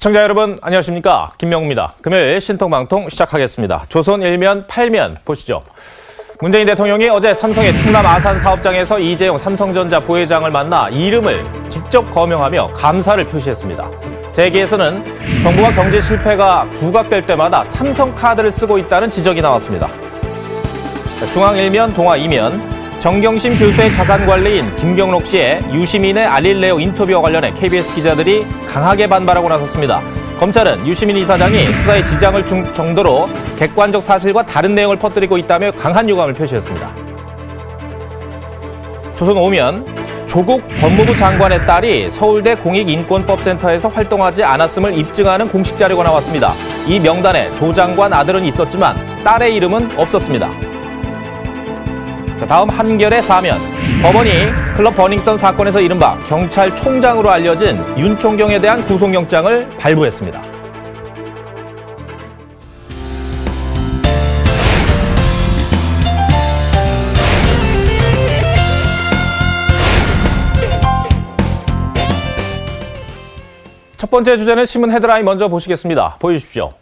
시청자 여러분 안녕하십니까, 김명우입니다. 금요일 신통방통 시작하겠습니다. 조선 일면 8면 보시죠. 문재인 대통령이 어제 삼성의 충남 아산 사업장에서 이재용 삼성전자 부회장을 만나 이름을 직접 거명하며 감사를 표시했습니다. 재계에서는 정부가 경제 실패가 부각될 때마다 삼성카드를 쓰고 있다는 지적이 나왔습니다. 중앙 1면, 동아 2면, 정경심 교수의 자산관리인 김경록 씨의 유시민의 알릴레오 인터뷰와 관련해 KBS 기자들이 강하게 반발하고 나섰습니다. 검찰은 유시민 이사장이 수사에 지장을 줄 정도로 객관적 사실과 다른 내용을 퍼뜨리고 있다며 강한 유감을 표시했습니다. 조선 5면, 조국 법무부 장관의 딸이 서울대 공익인권법센터에서 활동하지 않았음을 입증하는 공식 자료가 나왔습니다. 이 명단에 조 장관 아들은 있었지만 딸의 이름은 없었습니다. 다음 한결의 사면, 법원이 클럽 버닝썬 사건에서 이른바 경찰총장으로 알려진 윤총경에 대한 구속영장을 발부했습니다. 첫 번째 주제는 신문 헤드라인 먼저 보시겠습니다. 보여주십시오.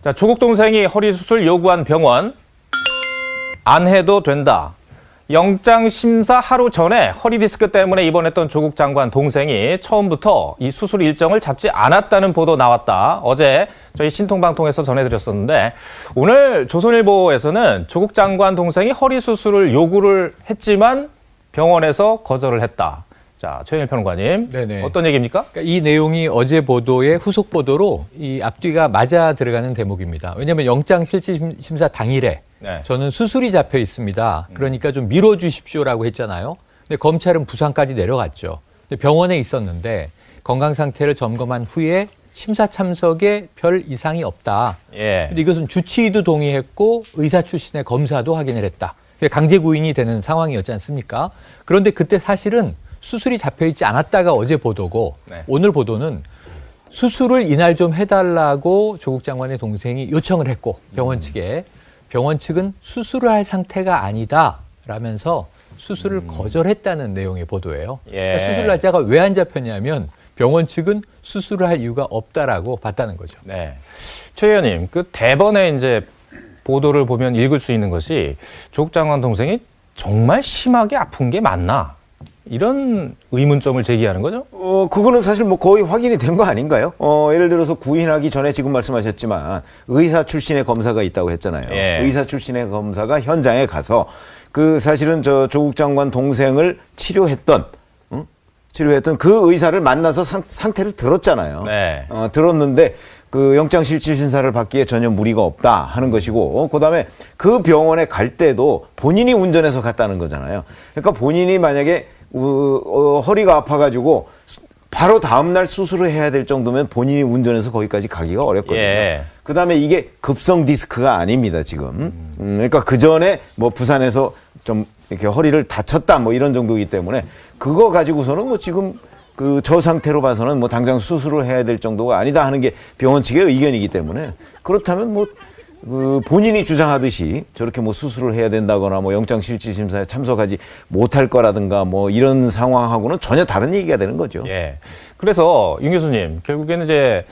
자, 조국 동생이 허리 수술 요구한 병원, 안 해도 된다. 영장 심사 하루 전에 허리 디스크 때문에 입원했던 조국 장관 동생이 처음부터 이 수술 일정을 잡지 않았다는 보도 나왔다. 어제 저희 신통방통에서 전해드렸었는데, 오늘 조선일보에서는 조국 장관 동생이 허리 수술을 요구를 했지만 병원에서 거절을 했다. 자, 최영일 평론가님, 네네. 어떤 얘기입니까? 그러니까 이 내용이 어제 보도의 후속 보도로 이 앞뒤가 맞아 들어가는 대목입니다. 왜냐하면 영장 실질심사 당일에 저는 수술이 잡혀 있습니다. 그러니까 좀 미뤄주십시오라고 했잖아요. 근데 검찰은 부산까지 내려갔죠. 근데 병원에 있었는데 건강 상태를 점검한 후에 심사 참석에 별 이상이 없다. 근데 이것은 주치의도 동의했고 의사 출신의 검사도 확인을 했다. 강제 구인이 되는 상황이었지 않습니까? 그런데 그때 사실은 수술이 잡혀있지 않았다가 어제 보도고, 오늘 보도는 수술을 이날 좀 해달라고 조국 장관의 동생이 요청을 했고, 병원 측은 수술을 할 상태가 아니다 라면서 수술을 거절했다는 내용의 보도예요. 그러니까 수술 날짜가 왜 안 잡혔냐면 병원 측은 수술을 할 이유가 없다라고 봤다는 거죠. 네. 최 의원님, 그 대번에 이제 보도를 보면 읽을 수 있는 것이 조국 장관 동생이 정말 심하게 아픈 게 맞나? 이런 의문점을 제기하는 거죠? 그거는 사실 뭐 거의 확인이 된 거 아닌가요? 예를 들어서 구인하기 전에 지금 말씀하셨지만 의사 출신의 검사가 있다고 했잖아요. 의사 출신의 검사가 현장에 가서 그 사실은 저 조국 장관 동생을 치료했던 그 의사를 만나서 상태를 들었잖아요. 들었는데 그 영장실질심사를 받기에 전혀 무리가 없다 하는 것이고, 그다음에 그 병원에 갈 때도 본인이 운전해서 갔다는 거잖아요. 그러니까 본인이 만약에 허리가 아파가지고 바로 다음날 수술을 해야 될 정도면 본인이 운전해서 거기까지 가기가 어렵거든요. 그다음에 이게 급성 디스크가 아닙니다, 지금. 그러니까 그 전에 뭐 부산에서 좀 이렇게 허리를 다쳤다 뭐 이런 정도이기 때문에 그거 가지고서는 뭐 지금 저 상태로 봐서는 뭐 당장 수술을 해야 될 정도가 아니다 하는 게 병원 측의 의견이기 때문에, 그렇다면 뭐 본인이 주장하듯이 저렇게 뭐 수술을 해야 된다거나 뭐 영장실질심사에 참석하지 못할 거라든가 뭐 이런 상황하고는 전혀 다른 얘기가 되는 거죠. 그래서 윤 교수님, 결국에는 이제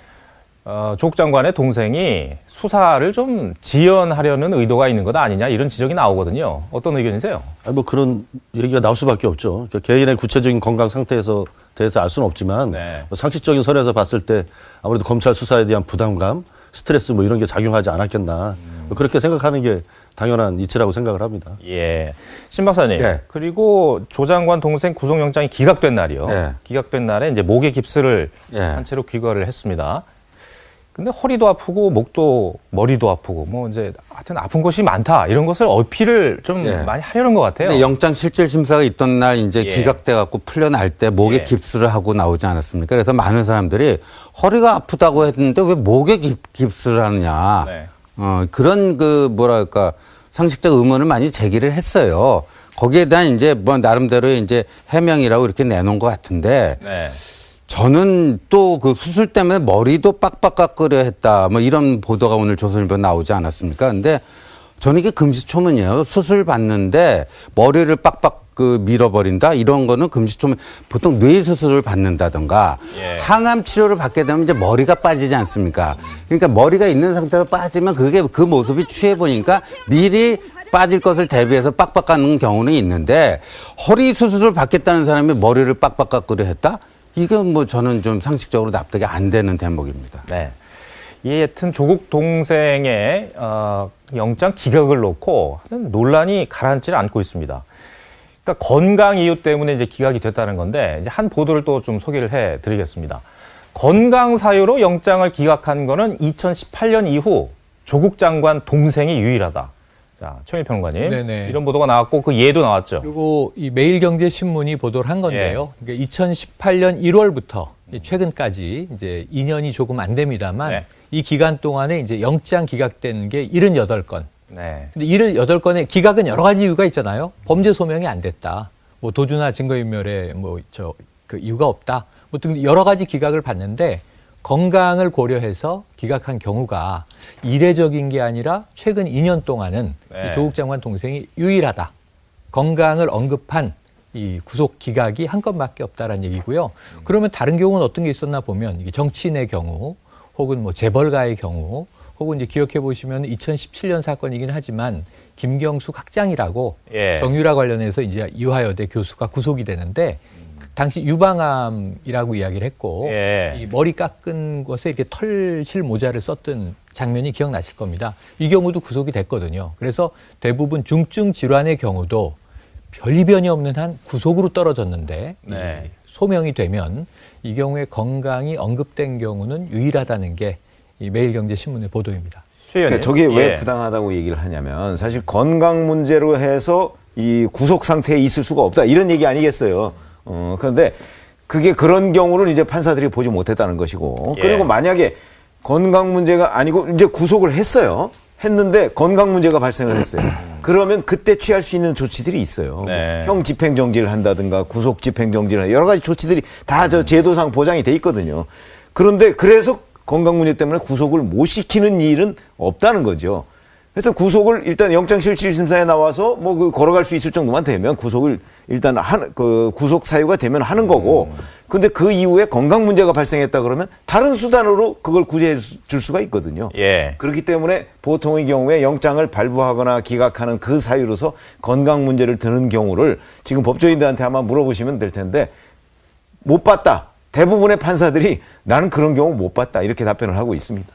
조국 장관의 동생이 수사를 좀 지연하려는 의도가 있는 것 아니냐, 이런 지적이 나오거든요. 어떤 의견이세요? 뭐 그런 얘기가 나올 수밖에 없죠. 그러니까 개인의 구체적인 건강 상태에서 대해서 알 수는 없지만 뭐 상식적인 선에서 봤을 때 아무래도 검찰 수사에 대한 부담감, 스트레스 뭐 이런 게 작용하지 않았겠나, 그렇게 생각하는 게 당연한 이치라고 생각을 합니다. 신 박사님, 그리고 조 장관 동생 구속영장이 기각된 날이요. 기각된 날에 이제 목에 깁스를 한 채로 귀가를 했습니다. 근데 허리도 아프고 목도 머리도 아프고 뭐 이제 하여튼 아픈 곳이 많다, 이런 것을 어필을 좀 많이 하려는 것 같아요. 근데 영장 실질 심사가 있던 날 이제 기각돼 갖고 풀려날 때 목에 깁스를 하고 나오지 않았습니까? 그래서 많은 사람들이 허리가 아프다고 했는데 왜 목에 깁스를 하느냐. 그런 뭐랄까 상식적 의문을 많이 제기를 했어요. 거기에 대한 이제 뭐 나름대로의 이제 해명이라고 이렇게 내놓은 것 같은데. 저는 또 그 수술 때문에 머리도 빡빡거려 했다, 뭐 이런 보도가 오늘 조선일보에 나오지 않았습니까? 근데 저는 이게 금시초문이에요. 수술 받는데 머리를 빡빡 밀어버린다 이런 거는 금시초문 보통 뇌 수술을 받는다든가 항암 치료를 받게 되면 이제 머리가 빠지지 않습니까? 그러니까 머리가 있는 상태로 빠지면 그게 그 모습이 취해 보니까 미리 빠질 것을 대비해서 빡빡 깎는 경우는 있는데 허리 수술을 받겠다는 사람이 머리를 빡빡 깎으려 했다? 이건 뭐 저는 좀 상식적으로 납득이 안 되는 대목입니다. 네. 이 여튼 조국 동생의 영장 기각을 놓고 하는 논란이 가라앉지를 않고 있습니다. 그러니까 건강 이유 때문에 이제 기각이 됐다는 건데 이제 한 보도를 또 좀 소개를 해드리겠습니다. 건강 사유로 영장을 기각한 거는 2018년 이후 조국 장관 동생이 유일하다. 자, 최영일 평론가님. 네네. 이런 보도가 나왔고 그 예도 나왔죠. 그리고 이 매일경제신문이 보도를 한 건데요. 그러니까 2018년 1월부터 최근까지 이제 2년이 조금 안 됩니다만 이 기간 동안에 이제 영장 기각된 게 78건. 근데 78건의 기각은 여러 가지 이유가 있잖아요. 범죄 소명이 안 됐다. 뭐 도주나 증거인멸에 그 이유가 없다. 뭐 등 여러 가지 기각을 받는데 건강을 고려해서 기각한 경우가 이례적인 게 아니라 최근 2년 동안은 이 조국 장관 동생이 유일하다. 건강을 언급한 이 구속 기각이 한 건밖에 없다라는 얘기고요. 그러면 다른 경우는 어떤 게 있었나 보면 이게 정치인의 경우 혹은 뭐 재벌가의 경우 혹은 이제 기억해 보시면 2017년 사건이긴 하지만 김경숙 학장이라고 정유라 관련해서 이제 유화여대 교수가 구속이 되는데 당시 유방암이라고 이야기를 했고 이 머리 깎은 것에 이렇게 털실 모자를 썼던 장면이 기억나실 겁니다. 이 경우도 구속이 됐거든요. 그래서 대부분 중증 질환의 경우도 별 이변이 없는 한 구속으로 떨어졌는데 소명이 되면 이 경우에 건강이 언급된 경우는 유일하다는 게 이 매일경제신문의 보도입니다. 그러니까 저게 왜 부당하다고 얘기를 하냐면 사실 건강 문제로 해서 이 구속 상태에 있을 수가 없다 이런 얘기 아니겠어요. 그런데 그게 그런 경우를 이제 판사들이 보지 못했다는 것이고 그리고 만약에 건강 문제가 아니고 이제 구속을 했는데 건강 문제가 발생을 했어요. 그러면 그때 취할 수 있는 조치들이 있어요. 형 집행정지를 한다든가 구속 집행정지를 여러 가지 조치들이 다 저 제도상 보장이 돼 있거든요. 그런데 그래서 건강 문제 때문에 구속을 못 시키는 일은 없다는 거죠. 하여튼 구속을 일단 영장실질심사에 나와서 뭐 그 걸어갈 수 있을 정도만 되면 구속을 일단 그 구속 사유가 되면 하는 거고 근데 그 이후에 건강 문제가 발생했다 그러면 다른 수단으로 그걸 구제해 줄 수가 있거든요. 그렇기 때문에 보통의 경우에 영장을 발부하거나 기각하는 그 사유로서 건강 문제를 드는 경우를 지금 법조인들한테 아마 물어보시면 될 텐데 못 봤다. 대부분의 판사들이 나는 그런 경우 못 봤다. 이렇게 답변을 하고 있습니다.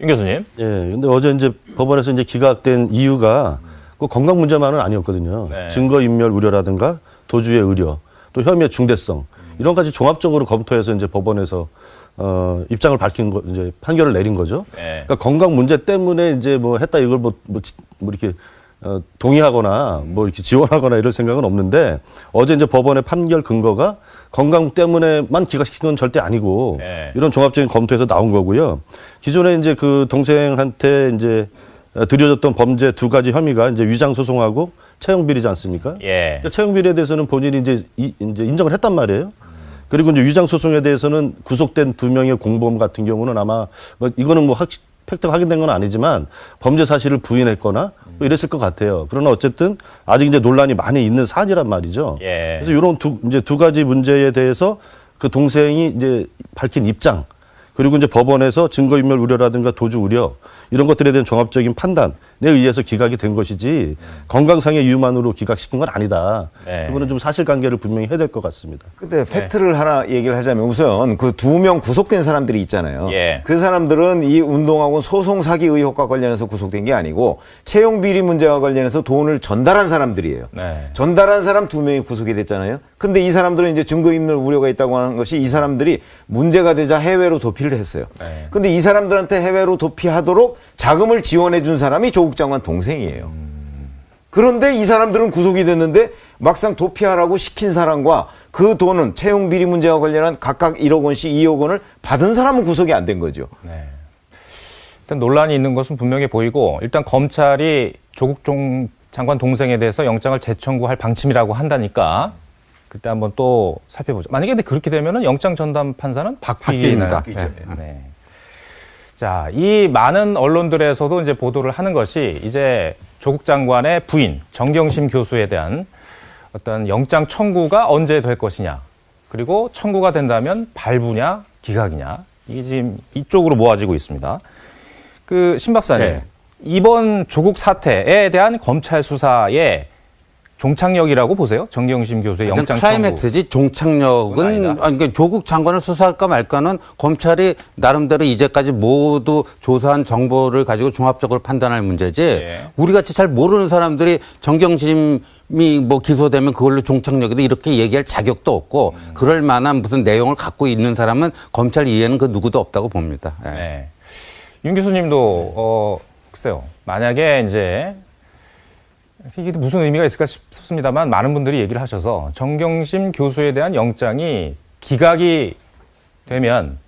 윤 교수님. 근데 어제 이제 법원에서 이제 기각된 이유가 그 건강 문제만은 아니었거든요. 증거인멸 우려라든가 도주의 의료, 또 혐의의 중대성 이런 가지 종합적으로 검토해서 이제 법원에서 입장을 밝힌 거 이제 판결을 내린 거죠. 그러니까 건강 문제 때문에 이제 뭐 했다 이걸 뭐 이렇게 동의하거나 뭐 이렇게 지원하거나 이럴 생각은 없는데 어제 이제 법원의 판결 근거가 건강 때문에만 기각시킨 건 절대 아니고 이런 종합적인 검토에서 나온 거고요. 기존에 이제 그 동생한테 이제 들여졌던 범죄 두 가지 혐의가 이제 위장 소송하고 채용 비리지 않습니까? 그러니까 채용 비리에 대해서는 본인이 이제 인정을 했단 말이에요. 그리고 이제 위장 소송에 대해서는 구속된 두 명의 공범 같은 경우는 아마 뭐 이거는 뭐 팩트가 확인된 건 아니지만 범죄 사실을 부인했거나 뭐 이랬을 것 같아요. 그러나 어쨌든 아직 이제 논란이 많이 있는 사안이란 말이죠. 그래서 이런 두 가지 문제에 대해서 그 동생이 이제 밝힌 입장 그리고 이제 법원에서 증거인멸 우려라든가 도주 우려 이런 것들에 대한 종합적인 판단에 의해서 기각이 된 것이지 건강상의 이유만으로 기각시킨 건 아니다. 그거는 좀 사실관계를 분명히 해야 될 것 같습니다. 근데 팩트를 하나 얘기를 하자면 우선 그 2명 구속된 사람들이 있잖아요. 그 사람들은 이 운동하고 소송 사기 의혹과 관련해서 구속된 게 아니고 채용 비리 문제와 관련해서 돈을 전달한 사람들이에요. 전달한 사람 2명이 구속이 됐잖아요. 그런데 이 사람들은 이제 증거인멸 우려가 있다고 하는 것이 이 사람들이 문제가 되자 해외로 도피를 했어요. 근데 이 사람들한테 해외로 도피하도록 자금을 지원해 준 사람이 조국 장관 동생이에요. 그런데 이 사람들은 구속이 됐는데 막상 도피하라고 시킨 사람과 그 돈은 채용 비리 문제와 관련한 각각 1억 원씩 2억 원을 받은 사람은 구속이 안 된 거죠. 일단 논란이 있는 것은 분명해 보이고 일단 검찰이 조국 장관 동생에 대해서 영장을 재청구할 방침이라고 한다니까 그때 한번 또 살펴보죠. 만약에 근데 그렇게 되면은 영장 전담 판사는 바뀝니다. 자, 이 많은 언론들에서도 이제 보도를 하는 것이 이제 조국 장관의 부인 정경심 교수에 대한 어떤 영장 청구가 언제 될 것이냐, 그리고 청구가 된다면 발부냐, 기각이냐, 이게 지금 이쪽으로 모아지고 있습니다. 그 신 박사님, 네. 이번 조국 사태에 대한 검찰 수사에 종착역이라고 보세요? 정경심 교수의 영장 청구. 클라이맥스지 종착역은 그러니까 조국 장관을 수사할까 말까는 검찰이 나름대로 이제까지 모두 조사한 정보를 가지고 종합적으로 판단할 문제지. 예. 우리 같이 잘 모르는 사람들이 정경심이 뭐 기소되면 그걸로 종착역이다 이렇게 얘기할 자격도 없고 그럴 만한 무슨 내용을 갖고 있는 사람은 검찰 이해는 그 누구도 없다고 봅니다. 예. 네. 윤 교수님도 글쎄요. 만약에 이제 이게 무슨 의미가 있을까 싶습니다만 많은 분들이 얘기를 하셔서 정경심 교수에 대한 영장이 기각이 되면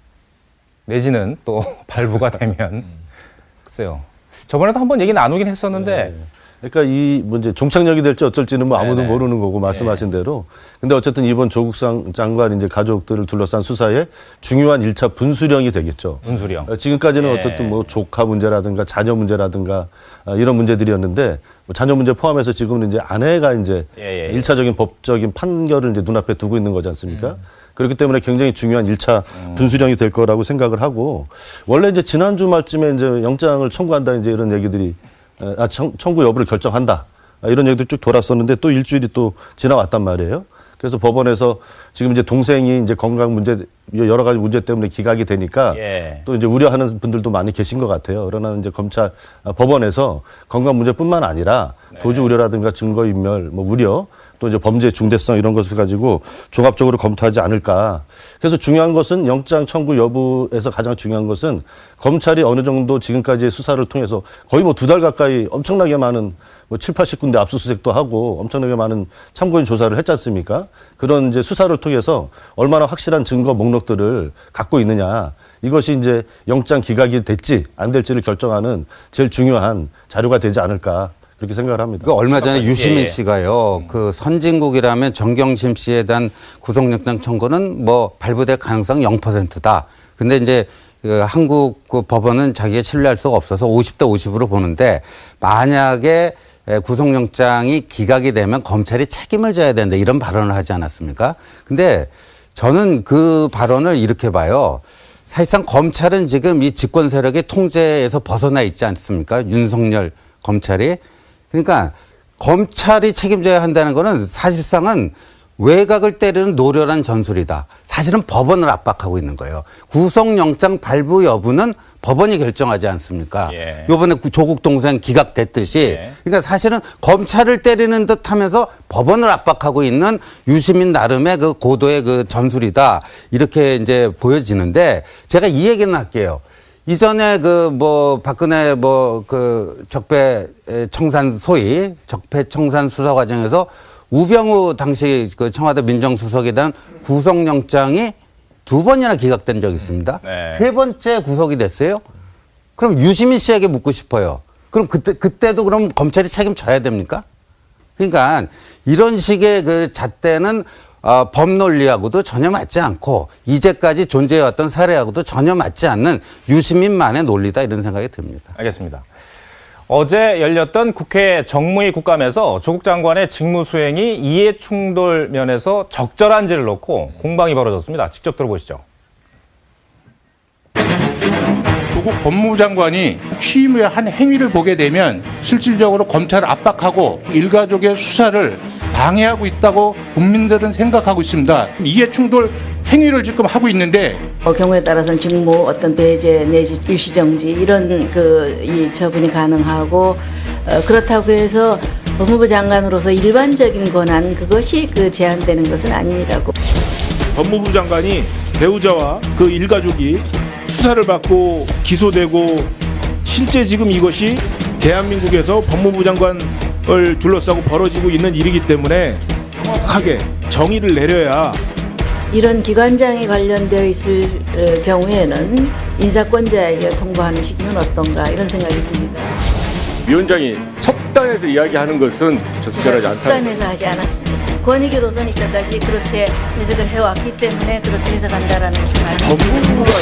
내지는 또 발부가 되면 글쎄요. 저번에도 한번 얘기 나누긴 했었는데 네. 그러니까 이 문제 종착역이 될지 어쩔지는 뭐 아무도 모르는 거고 말씀하신 대로. 근데 어쨌든 이번 조국 장관 이제 가족들을 둘러싼 수사에 중요한 1차 분수령이 되겠죠. 분수령. 지금까지는 어쨌든 뭐 조카 문제라든가 자녀 문제라든가 이런 문제들이었는데 뭐 자녀 문제 포함해서 지금은 이제 아내가 이제 1차적인 법적인 판결을 이제 눈앞에 두고 있는 거지 않습니까? 그렇기 때문에 굉장히 중요한 1차 분수령이 될 거라고 생각을 하고 원래 이제 지난 주말쯤에 이제 영장을 청구한다 이제 이런 얘기들이 청구 여부를 결정한다. 이런 얘기도 쭉 돌았었는데 또 일주일이 또 지나왔단 말이에요. 그래서 법원에서 지금 이제 동생이 이제 건강 문제 여러 가지 문제 때문에 기각이 되니까 또 이제 우려하는 분들도 많이 계신 것 같아요. 그러나 이제 법원에서 건강 문제뿐만 아니라 도주 우려라든가 증거 인멸, 뭐 우려 또 이제 범죄 중대성 이런 것을 가지고 종합적으로 검토하지 않을까. 그래서 중요한 것은 영장 청구 여부에서 가장 중요한 것은 검찰이 어느 정도 지금까지의 수사를 통해서 거의 뭐 2달 가까이 엄청나게 많은 뭐 7, 80군데 압수수색도 하고 엄청나게 많은 참고인 조사를 했지 않습니까? 그런 이제 수사를 통해서 얼마나 확실한 증거 목록들을 갖고 있느냐. 이것이 이제 영장 기각이 될지 안 될지를 결정하는 제일 중요한 자료가 되지 않을까. 그렇게 생각을 합니다. 얼마 전에 유시민 씨가요, 그 선진국이라면 정경심 씨에 대한 구속영장 청구는 뭐 발부될 가능성 0%다. 근데 이제 그 한국 그 법원은 자기가 신뢰할 수가 없어서 50대 50으로 보는데 만약에 구속영장이 기각이 되면 검찰이 책임을 져야 된다 이런 발언을 하지 않았습니까? 근데 저는 그 발언을 이렇게 봐요. 사실상 검찰은 지금 이 집권 세력의 통제에서 벗어나 있지 않습니까? 윤석열 검찰이. 그러니까 검찰이 책임져야 한다는 거는 사실상은 외곽을 때리는 노련한 전술이다. 사실은 법원을 압박하고 있는 거예요. 구속영장 발부 여부는 법원이 결정하지 않습니까? 이번에 조국 동생 기각됐듯이. 그러니까 사실은 검찰을 때리는 듯 하면서 법원을 압박하고 있는 유시민 나름의 그 고도의 그 전술이다. 이렇게 이제 보여지는데 제가 이 얘기는 할게요. 이전에 박근혜 적폐 청산 소위 적폐 청산 수사 과정에서 우병우 당시 그 청와대 민정수석에 대한 구속영장이 2번이나 기각된 적이 있습니다. 3번째 구속이 됐어요. 그럼 유시민 씨에게 묻고 싶어요. 그럼 그때도 그럼 검찰이 책임져야 됩니까? 그러니까 이런 식의 그 잣대는 법 논리하고도 전혀 맞지 않고 이제까지 존재해왔던 사례하고도 전혀 맞지 않는 유시민만의 논리다 이런 생각이 듭니다. 알겠습니다. 어제 열렸던 국회 정무위 국감에서 조국 장관의 직무 수행이 이해충돌 면에서 적절한지를 놓고 공방이 벌어졌습니다. 직접 들어보시죠. 조국 법무부 장관이 취임 후에 한 행위를 보게 되면 실질적으로 검찰을 압박하고 일가족의 수사를 방해하고 있다고 국민들은 생각하고 있습니다. 이해충돌 행위를 지금 하고 있는데 경우에 따라서는 직무 어떤 배제 내지 일시정지 이런 이 처분이 가능하고 그렇다고 해서 법무부 장관으로서 일반적인 권한 그것이 제한되는 것은 아닙니다. 법무부 장관이 배우자와 그 일가족이 수사를 받고 기소되고 실제 지금 이것이 대한민국에서 법무부 장관을 둘러싸고 벌어지고 있는 일이기 때문에 정확하게 정의를 내려야 이런 기관장이 관련되어 있을 경우에는 인사권자에게 통보하는 시기는 어떤가 이런 생각이 듭니다. 위원장이 석단에서 이야기하는 것은 적절하지 않다. 석단에서 하지 않았습니다. 권익위로서는 이때까지 그렇게 해석을 해왔기 때문에 그렇게 해석한다라는 것을 알고 법무부가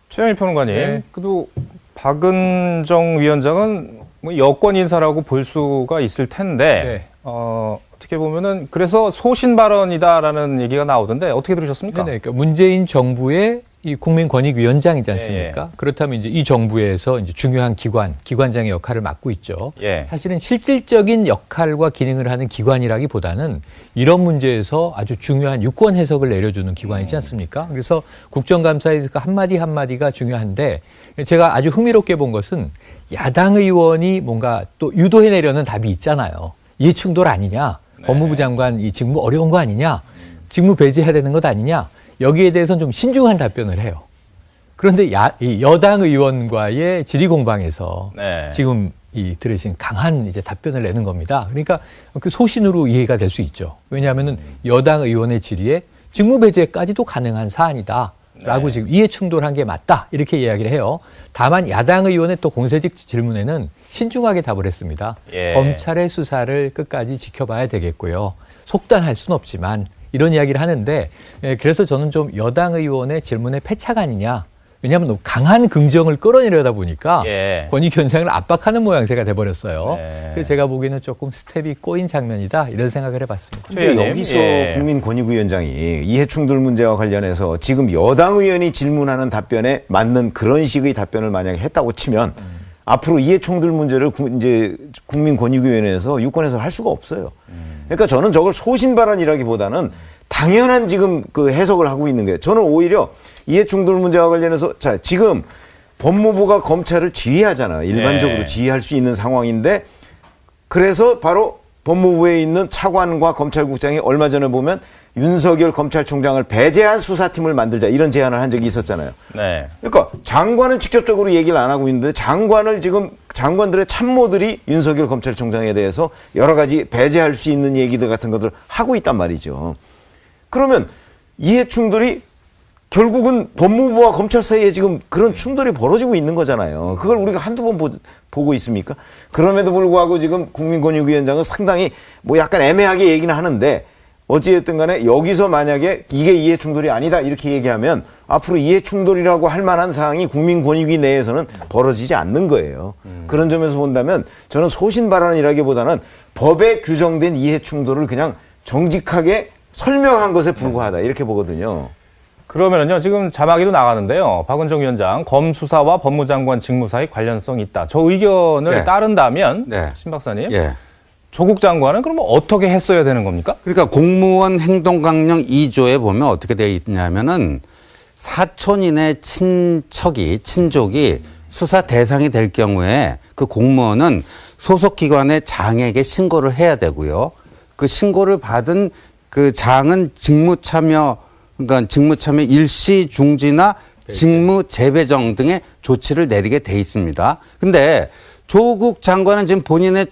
최영일 평론가님, 그래도 박은정 위원장은 뭐 여권 인사라고 볼 수가 있을 텐데 네. 어떻게 보면은 그래서 소신 발언이다라는 얘기가 나오던데 어떻게 들으셨습니까? 네, 그러니까 문재인 정부의 이 국민권익위원장이지 않습니까? 예. 그렇다면 이제 이 정부에서 이제 중요한 기관장의 역할을 맡고 있죠. 예. 사실은 실질적인 역할과 기능을 하는 기관이라기보다는 이런 문제에서 아주 중요한 유권 해석을 내려주는 기관이지 않습니까? 그래서 국정감사에서 그 한마디 한마디가 중요한데 제가 아주 흥미롭게 본 것은 야당 의원이 뭔가 또 유도해내려는 답이 있잖아요. 이해충돌 아니냐? 네. 법무부 장관 이 직무 어려운 거 아니냐? 직무 배제해야 되는 것 아니냐? 여기에 대해서는 좀 신중한 답변을 해요. 그런데 이 여당 의원과의 질의 공방에서 네. 지금 들으신 강한 이제 답변을 내는 겁니다. 그러니까 그 소신으로 이해가 될 수 있죠. 왜냐하면은 여당 의원의 질의에 직무 배제까지도 가능한 사안이다. 라고 네. 지금 이해 충돌한 게 맞다. 이렇게 이야기를 해요. 다만 야당 의원의 또 공세적 질문에는 신중하게 답을 했습니다. 예. 검찰의 수사를 끝까지 지켜봐야 되겠고요. 속단할 수는 없지만 이런 이야기를 하는데 그래서 저는 좀 여당 의원의 질문에 패착 아니냐. 왜냐하면 너무 강한 긍정을 끌어내려다 보니까 예. 권익위원장을 압박하는 모양새가 돼버렸어요. 네. 그래서 제가 보기에는 조금 스텝이 꼬인 장면이다. 이런 생각을 해봤습니다. 근데 여기서 예. 국민권익위원장이 이해충돌 문제와 관련해서 지금 여당 의원이 질문하는 답변에 맞는 그런 식의 답변을 만약에 했다고 치면 앞으로 이해충돌 문제를 이제 국민권익위원회에서 유권해서 할 수가 없어요. 그러니까 저는 저걸 소신 발언이라기보다는 당연한 지금 그 해석을 하고 있는 게 저는 오히려 이해충돌 문제와 관련해서 자 지금 법무부가 검찰을 지휘하잖아요. 일반적으로 네. 지휘할 수 있는 상황인데 그래서 바로 법무부에 있는 차관과 검찰국장이 얼마 전에 보면 윤석열 검찰총장을 배제한 수사팀을 만들자 이런 제안을 한 적이 있었잖아요. 네. 그러니까 장관은 직접적으로 얘기를 안 하고 있는데 장관들의 참모들이 윤석열 검찰총장에 대해서 여러 가지 배제할 수 있는 얘기들 같은 것들을 하고 있단 말이죠. 그러면 이해 충돌이 결국은 법무부와 검찰 사이에 지금 그런 충돌이 벌어지고 있는 거잖아요. 그걸 우리가 한두 번 보고 있습니까? 그럼에도 불구하고 지금 국민권익위원장은 상당히 뭐 약간 애매하게 얘기는 하는데 어찌됐든 간에 여기서 만약에 이게 이해 충돌이 아니다 이렇게 얘기하면 앞으로 이해 충돌이라고 할 만한 사항이 국민권익위 내에서는 벌어지지 않는 거예요. 그런 점에서 본다면 저는 소신 발언이라기보다는 법에 규정된 이해 충돌을 그냥 정직하게 설명한 것에 불과하다 이렇게 보거든요. 그러면은요, 지금 자막이도 나가는데요. 박은정 위원장, 검수사와 법무장관 직무 사이 관련성이 있다. 저 의견을 네. 따른다면, 네. 신 박사님, 예. 조국 장관은 그러면 어떻게 했어야 되는 겁니까? 그러니까 공무원 행동강령 2조에 보면 어떻게 되어 있냐면은 사촌인의 친족이 수사 대상이 될 경우에 그 공무원은 소속 기관의 장에게 신고를 해야 되고요. 그 신고를 받은 그 장은 직무 참여 일시 중지나 직무 재배정 등의 조치를 내리게 돼 있습니다. 근데 조국 장관은 지금 본인의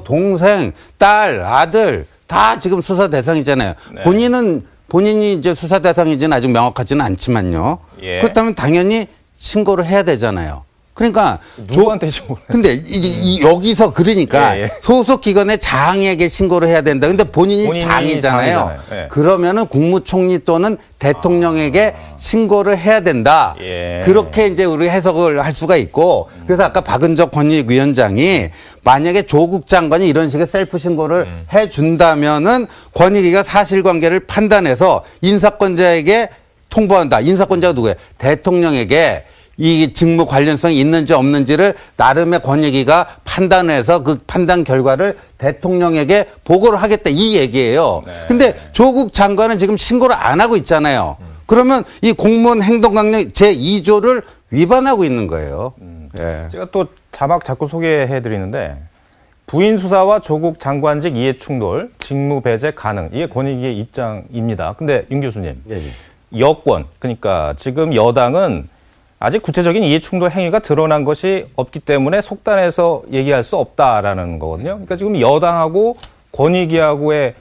동생, 딸, 아들 다 지금 수사 대상이잖아요. 네. 본인이 이제 수사 대상이지는 아직 명확하지는 않지만요. 예. 그렇다면 당연히 신고를 해야 되잖아요. 그러니까 누구한테 신고를 근데 여기서 그러니까 예, 예. 소속 기관의 장에게 신고를 해야 된다. 근데 본인이 장이잖아요. 예. 그러면은 국무총리 또는 대통령에게 신고를 해야 된다. 예. 그렇게 이제 우리 해석을 할 수가 있고 그래서 아까 박은정 권익위원장이 만약에 조국 장관이 이런 식의 셀프 신고를 해 준다면은 권익위가 사실관계를 판단해서 인사권자에게 통보한다. 인사권자가 누구예요? 대통령에게 이 직무 관련성이 있는지 없는지를 나름의 권익위가 판단해서 그 판단 결과를 대통령에게 보고를 하겠다 이 얘기예요. 네. 근데 조국 장관은 지금 신고를 안 하고 있잖아요. 그러면 이 공무원 행동강령 제2조를 위반하고 있는 거예요. 예. 제가 또 자막 자꾸 소개해 드리는데, 부인 수사와 조국 장관직 이해 충돌, 직무 배제 가능. 이게 권익위의 입장입니다. 근데 윤 교수님, 여권, 그러니까 지금 여당은 아직 구체적인 이해충돌 행위가 드러난 것이 없기 때문에 속단해서 얘기할 수 없다라는 거거든요. 그러니까 지금 여당하고 권익위하고의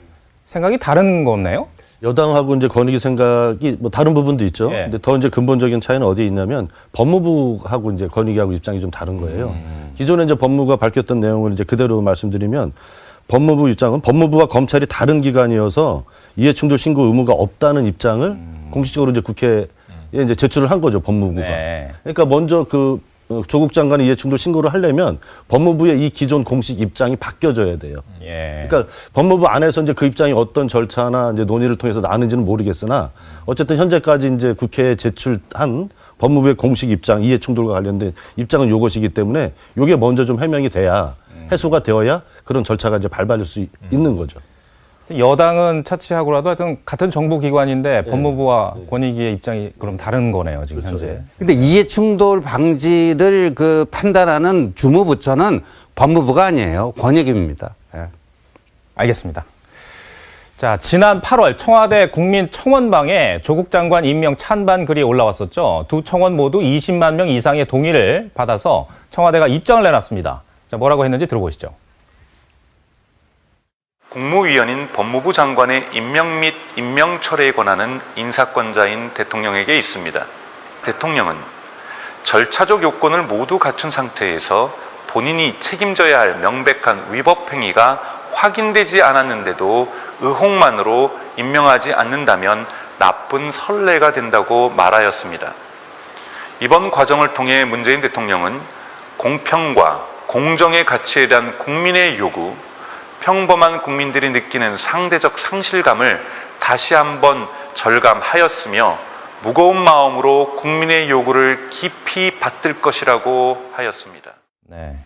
생각이 다른 거네요. 여당하고 이제 권익위 생각이 뭐 다른 부분도 있죠. 예. 근데 더 이제 근본적인 차이는 어디에 있냐면 법무부하고 이제 권익위하고 입장이 좀 다른 거예요. 기존에 이제 법무부가 밝혔던 내용을 이제 그대로 말씀드리면 법무부 입장은 법무부와 검찰이 다른 기관이어서 이해충돌 신고 의무가 없다는 입장을 공식적으로 이제 국회에 이제 제출을 한 거죠, 법무부가. 네. 그러니까 먼저 그 조국 장관의 이해충돌 신고를 하려면 법무부의 이 기존 공식 입장이 바뀌어져야 돼요. 예. 그러니까 법무부 안에서 이제 그 입장이 어떤 절차나 이제 논의를 통해서 나는지는 모르겠으나 어쨌든 현재까지 이제 국회에 제출한 법무부의 공식 입장, 이해충돌과 관련된 입장은 요것이기 때문에 요게 먼저 좀 해명이 돼야 해소가 되어야 그런 절차가 이제 밟아질 수 있는 거죠. 여당은 차치하고라도 하여튼 같은 정부 기관인데 법무부와 권익위의 입장이 그럼 다른 거네요, 지금 그렇죠. 현재. 근데 이해충돌 방지를 그 판단하는 주무부처는 법무부가 아니에요. 권익위입니다. 예. 알겠습니다. 자, 지난 8월 청와대 국민청원방에 조국 장관 임명 찬반 글이 올라왔었죠. 두 청원 모두 20만 명 이상의 동의를 받아서 청와대가 입장을 내놨습니다. 자, 뭐라고 했는지 들어보시죠. 국무위원인 법무부 장관의 임명 및 임명 철회의 권한은 인사권자인 대통령에게 있습니다. 대통령은 절차적 요건을 모두 갖춘 상태에서 본인이 책임져야 할 명백한 위법 행위가 확인되지 않았는데도 의혹만으로 임명하지 않는다면 나쁜 선례가 된다고 말하였습니다. 이번 과정을 통해 문재인 대통령은 공평과 공정의 가치에 대한 국민의 요구, 평범한 국민들이 느끼는 상대적 상실감을 다시 한번 절감하였으며 무거운 마음으로 국민의 요구를 깊이 받들 것이라고 하였습니다. 네.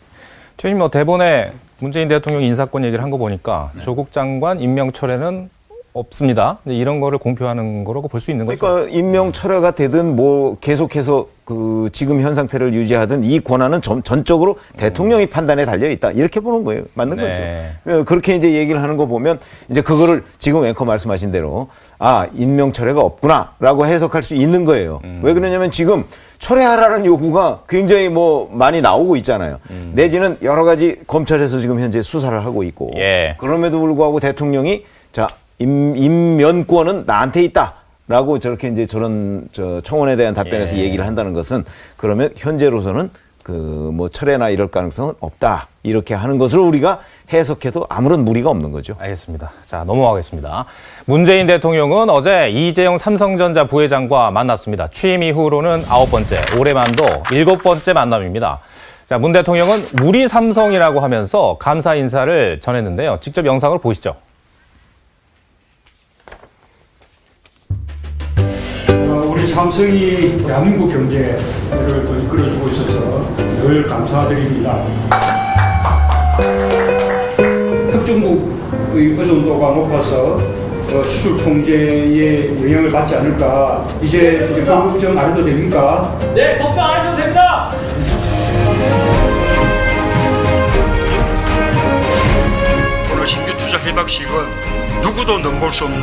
최근에 뭐 대본에 문재인 대통령 인사권 얘기를 한 거 보니까 조국 장관 임명 철회는 없습니다. 이런 거를 공표하는 거라고 볼 수 있는 거죠. 그러니까 임명 철회가 되든 뭐 계속해서 그 지금 현 상태를 유지하든 이 권한은 전적으로 대통령이 판단에 달려 있다. 이렇게 보는 거예요. 맞는 거죠. 그렇게 이제 얘기를 하는 거 보면 이제 그거를 지금 앵커 말씀하신 대로 아, 임명 철회가 없구나라고 해석할 수 있는 거예요. 왜 그러냐면 지금 철회하라는 요구가 굉장히 뭐 많이 나오고 있잖아요. 내지는 여러 가지 검찰에서 지금 현재 수사를 하고 있고. 예. 그럼에도 불구하고 대통령이 자, 임면권은 나한테 있다라고 저렇게 이제 저런 청원에 대한 답변에서 얘기를 한다는 것은 그러면 현재로서는 그 뭐 철회나 이럴 가능성은 없다 이렇게 하는 것으로 우리가 해석해도 아무런 무리가 없는 거죠. 알겠습니다. 자, 넘어가겠습니다. 문재인 대통령은 어제 이재용 삼성전자 부회장과 만났습니다. 취임 이후로는 9번째, 올해만도 7번째 만남입니다. 자, 문 대통령은 우리 삼성이라고 하면서 감사 인사를 전했는데요. 직접 영상을 보시죠. 우리 삼성이 대한민국 경제를 또 이끌어주고 있어서 늘 감사드립니다. 특정국의 의존도가 높아서 수출 통제에 영향을 받지 않을까. 이제 그 걱정 안 해도 됩니까? 네, 걱정 안 하셔도 됩니다. 오늘 신규 투자 협약식은 누구도 넘볼 수 없는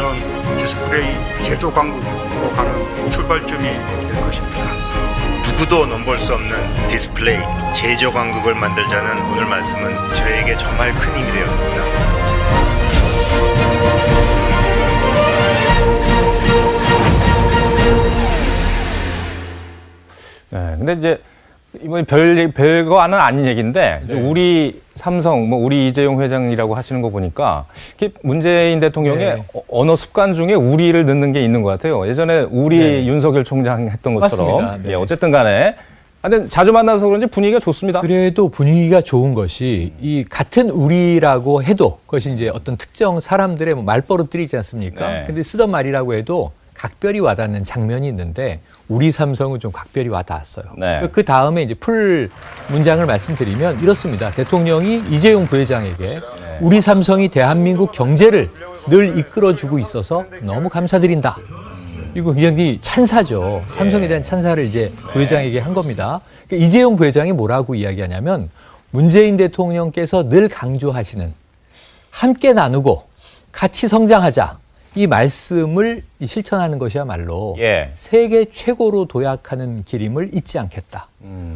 디스플레이 제조 강국으로 가는 출발점이 될 것입니다. 누구도 넘볼 수 없는 디스플레이 제조 강국을 만들자는 오늘 말씀은 저에게 정말 큰 힘이 되었습니다. 네, 근데 이제 이번 별거는 아닌 얘기인데 우리 삼성, 뭐 우리 이재용 회장이라고 하시는 거 보니까 문재인 대통령의 언어 습관 중에 우리를 넣는 게 있는 것 같아요. 예전에 우리 윤석열 총장 했던 것처럼. 맞습니다. 예, 어쨌든 간에. 근데 자주 만나서 그런지 분위기가 좋습니다. 그래도 분위기가 좋은 것이 이 같은 우리라고 해도 그것이 이제 어떤 특정 사람들의 뭐 말버릇들이지 않습니까? 네. 근데 쓰던 말이라고 해도 각별히 와닿는 장면이 있는데 우리 삼성은 좀 각별히 와닿았어요. 네. 그 다음에 이제 풀 문장을 말씀드리면 이렇습니다. 대통령이 이재용 부회장에게 우리 삼성이 대한민국 경제를 늘 이끌어주고 있어서 너무 감사드린다. 이거 굉장히 찬사죠. 삼성에 대한 찬사를 이제 부회장에게 한 겁니다. 그러니까 이재용 부회장이 뭐라고 이야기하냐면 문재인 대통령께서 늘 강조하시는 함께 나누고 같이 성장하자. 이 말씀을 실천하는 것이야말로 세계 최고로 도약하는 길임을 잊지 않겠다.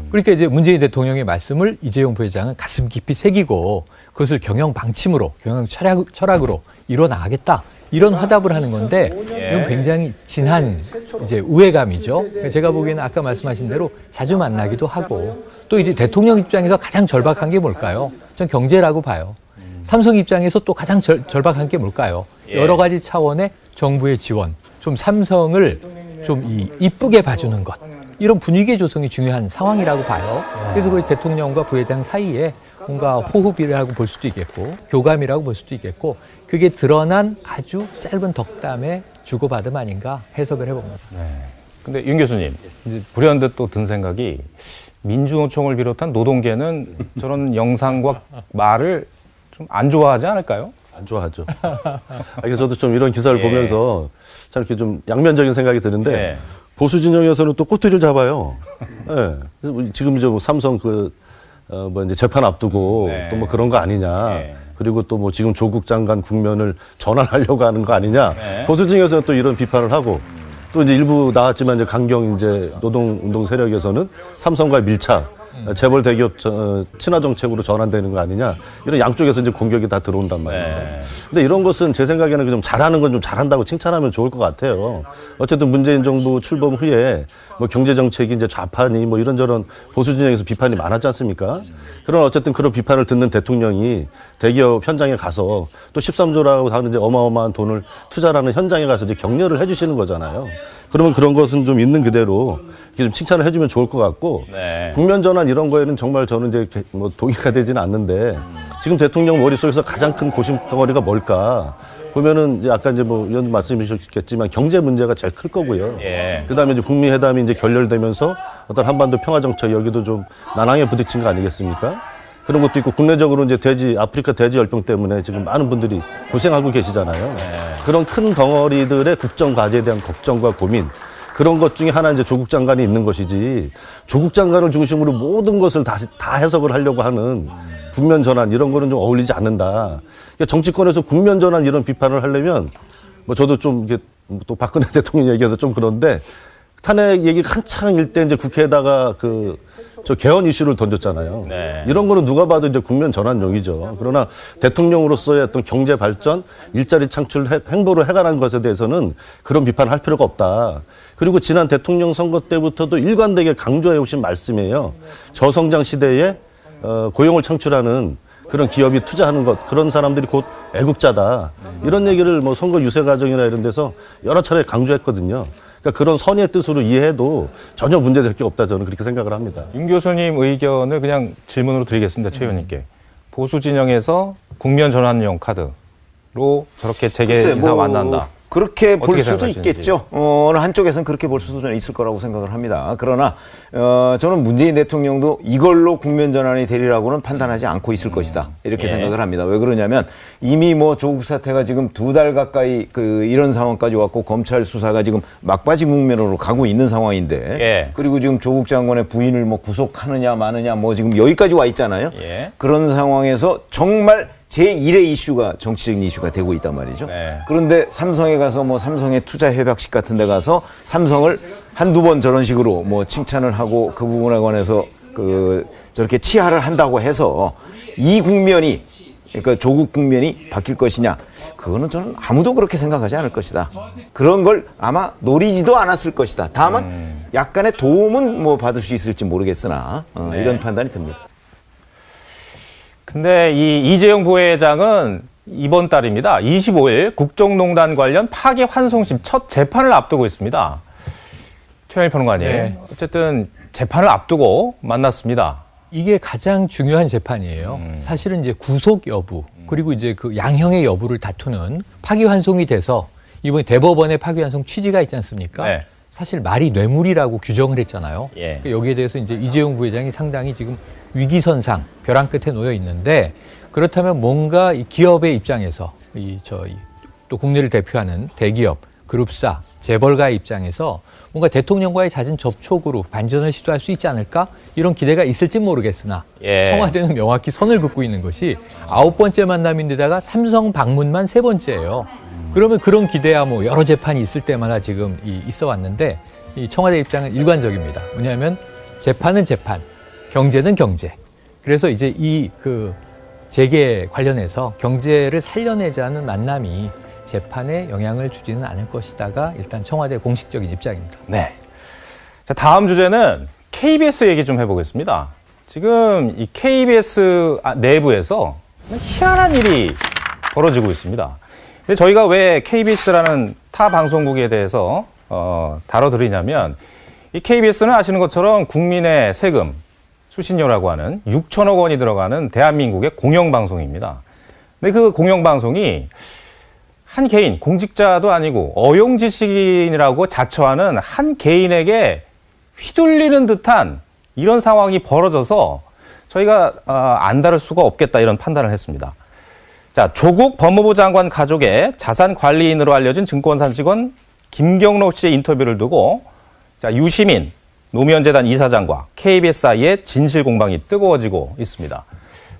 그러니까 이제 문재인 대통령의 말씀을 이재용 부회장은 가슴 깊이 새기고 그것을 경영 방침으로, 경영 철학으로 이뤄나가겠다. 이런 화답을 하는 건데 이건 굉장히 진한 이제 우애감이죠. 제가 보기에는 아까 말씀하신 대로 자주 만나기도 하고 또 이제 대통령 입장에서 가장 절박한 게 뭘까요? 전 경제라고 봐요. 삼성 입장에서 또 가장 절박한 게 뭘까요? 여러 가지 차원의 정부의 지원, 좀 삼성을 좀 이쁘게 봐주는 것. 이런 분위기의 조성이 중요한 상황이라고 봐요. 그래서 그 대통령과 부회장 사이에 뭔가 호흡이라고 볼 수도 있겠고 교감이라고 볼 수도 있겠고 그게 드러난 아주 짧은 덕담의 주고받음 아닌가 해석을 해봅니다. 근데 윤 교수님, 이제 불현듯 또 든 생각이 민주노총을 비롯한 노동계는 저런 영상과 말을 좀 안 좋아하지 않을까요? 안 좋아하죠. 그래서 저도 좀 이런 기사를 보면서 참 이렇게 좀 양면적인 생각이 드는데 보수 진영에서는 또 꼬투리를 잡아요. 그래서 지금 이제 뭐 삼성 이제 재판 앞두고 또 뭐 그런 거 아니냐. 그리고 또 뭐 지금 조국 장관 국면을 전환하려고 하는 거 아니냐. 보수 진영에서는 또 이런 비판을 하고 또 이제 일부 나왔지만 이제 강경 이제 노동운동 세력에서는 삼성과의 밀착, 재벌 대기업 친화 정책으로 전환되는 거 아니냐. 이런 양쪽에서 이제 공격이 다 들어온단 말입니다. 근데 이런 것은 제 생각에는 좀 잘하는 건 좀 잘한다고 칭찬하면 좋을 것 같아요. 어쨌든 문재인 정부 출범 후에 뭐 경제 정책이 이제 좌파니 뭐 이런저런 보수 진영에서 비판이 많았지 않습니까? 그런 어쨌든 그런 비판을 듣는 대통령이 대기업 현장에 가서 또 13조라고 하는 이제 어마어마한 돈을 투자하는 현장에 가서 이제 격려를 해주시는 거잖아요. 그러면 그런 것은 좀 있는 그대로 좀 칭찬을 해주면 좋을 것 같고 국면 전환 이런 거에는 정말 저는 이제 뭐 동의가 되지는 않는데 지금 대통령 머릿속에서 가장 큰 고심덩어리가 뭘까? 보면은 이제 아까 이제 뭐 의원님 말씀해 주셨겠지만 경제 문제가 제일 클 거고요. 그다음에 이제 북미 회담이 이제 결렬되면서 어떤 한반도 평화 정책 여기도 좀 난항에 부딪힌 거 아니겠습니까? 그런 것도 있고 국내적으로 이제 아프리카 돼지 열병 때문에 지금 많은 분들이 고생하고 계시잖아요. 그런 큰 덩어리들의 국정 과제에 대한 걱정과 고민 그런 것 중에 하나 이제 조국 장관이 있는 것이지 조국 장관을 중심으로 모든 것을 다 해석을 하려고 하는 국면 전환 이런 거는 좀 어울리지 않는다. 그러니까 정치권에서 국면 전환 이런 비판을 하려면 뭐 저도 좀 이게 또 박근혜 대통령 얘기해서 좀 그런데 탄핵 얘기 한창일 때 이제 국회에다가 저 개헌 이슈를 던졌잖아요. 이런 거는 누가 봐도 이제 국면 전환용이죠. 그러나 대통령으로서의 어떤 경제 발전, 일자리 창출 행보를 해가는 것에 대해서는 그런 비판을 할 필요가 없다. 그리고 지난 대통령 선거 때부터도 일관되게 강조해 오신 말씀이에요. 저성장 시대에 고용을 창출하는 그런 기업이 투자하는 것, 그런 사람들이 곧 애국자다. 이런 얘기를 뭐 선거 유세 과정이나 이런 데서 여러 차례 강조했거든요. 그러니까 그런 선의의 뜻으로 이해해도 전혀 문제될 게 없다 저는 그렇게 생각을 합니다. 윤 교수님 의견을 그냥 질문으로 드리겠습니다. 최 의원님께. 보수 진영에서 국면 전환용 카드로 저렇게 재계 인사 만난다. 그렇게 볼 수도 있겠죠. 어느 한쪽에서는 그렇게 볼 수도 있을 거라고 생각을 합니다. 그러나 저는 문재인 대통령도 이걸로 국면 전환이 되리라고는 판단하지 않고 있을 것이다. 이렇게 생각을 합니다. 왜 그러냐면 이미 뭐 조국 사태가 지금 2달 가까이 이런 상황까지 왔고 검찰 수사가 지금 막바지 국면으로 가고 있는 상황인데 그리고 지금 조국 장관의 부인을 뭐 구속하느냐 마느냐 뭐 지금 여기까지 와 있잖아요. 그런 상황에서 정말 제1의 이슈가 정치적인 이슈가 되고 있단 말이죠. 그런데 삼성에 가서 뭐 삼성의 투자 협약식 같은 데 가서 삼성을 한두 번 저런 식으로 뭐 칭찬을 하고 그 부분에 관해서 저렇게 치하를 한다고 해서 이 국면이 그러니까 조국 국면이 바뀔 것이냐 그거는 저는 아무도 그렇게 생각하지 않을 것이다. 그런 걸 아마 노리지도 않았을 것이다. 다만 약간의 도움은 뭐 받을 수 있을지 모르겠으나 이런 판단이 듭니다. 근데 이 이재용 부회장은 이번 달입니다. 25일 국정농단 관련 파기환송심 첫 재판을 앞두고 있습니다. 최영일 평론가님, 어쨌든 재판을 앞두고 만났습니다. 이게 가장 중요한 재판이에요. 사실은 이제 구속 여부 그리고 이제 그 양형의 여부를 다투는 파기환송이 돼서 이번에 대법원의 파기환송 취지가 있지 않습니까? 사실 말이 뇌물이라고 규정을 했잖아요. 그러니까 여기에 대해서 이제 이재용 부회장이 상당히 지금 위기선상 벼랑 끝에 놓여 있는데 그렇다면 뭔가 이 기업의 입장에서 또 국내를 대표하는 대기업, 그룹사, 재벌가의 입장에서 뭔가 대통령과의 잦은 접촉으로 반전을 시도할 수 있지 않을까? 이런 기대가 있을지 모르겠으나 청와대는 명확히 선을 긋고 있는 것이 9번째 만남인데다가 삼성 방문만 3번째예요. 그러면 그런 기대야 뭐 여러 재판이 있을 때마다 지금 있어 왔는데 이 청와대 입장은 일관적입니다. 왜냐하면 재판은 재판, 경제는 경제. 그래서 이제 재계 관련해서 경제를 살려내자는 만남이 재판에 영향을 주지는 않을 것이다가 일단 청와대 공식적인 입장입니다. 네. 자, 다음 주제는 KBS 얘기 좀 해보겠습니다. 지금 이 KBS 내부에서 희한한 일이 벌어지고 있습니다. 근데 저희가 왜 KBS라는 타 방송국에 대해서 다뤄드리냐면 이 KBS는 아시는 것처럼 국민의 세금, 수신료라고 하는 6천억 원이 들어가는 대한민국의 공영방송입니다. 근데 그 공영방송이 한 개인, 공직자도 아니고 어용지식인이라고 자처하는 한 개인에게 휘둘리는 듯한 이런 상황이 벌어져서 저희가 안 다룰 수가 없겠다 이런 판단을 했습니다. 자, 조국 법무부 장관 가족의 자산관리인으로 알려진 증권사 직원 김경록 씨의 인터뷰를 두고 자, 유시민 노무현재단 이사장과 KBS 사이의 진실 공방이 뜨거워지고 있습니다.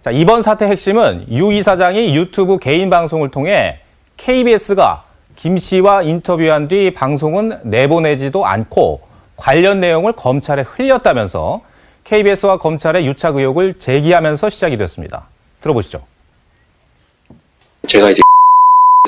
자, 이번 사태 핵심은 유 이사장이 유튜브 개인 방송을 통해 KBS가 김 씨와 인터뷰한 뒤 방송은 내보내지도 않고 관련 내용을 검찰에 흘렸다면서 KBS와 검찰의 유착 의혹을 제기하면서 시작이 됐습니다. 들어보시죠. 제가 이제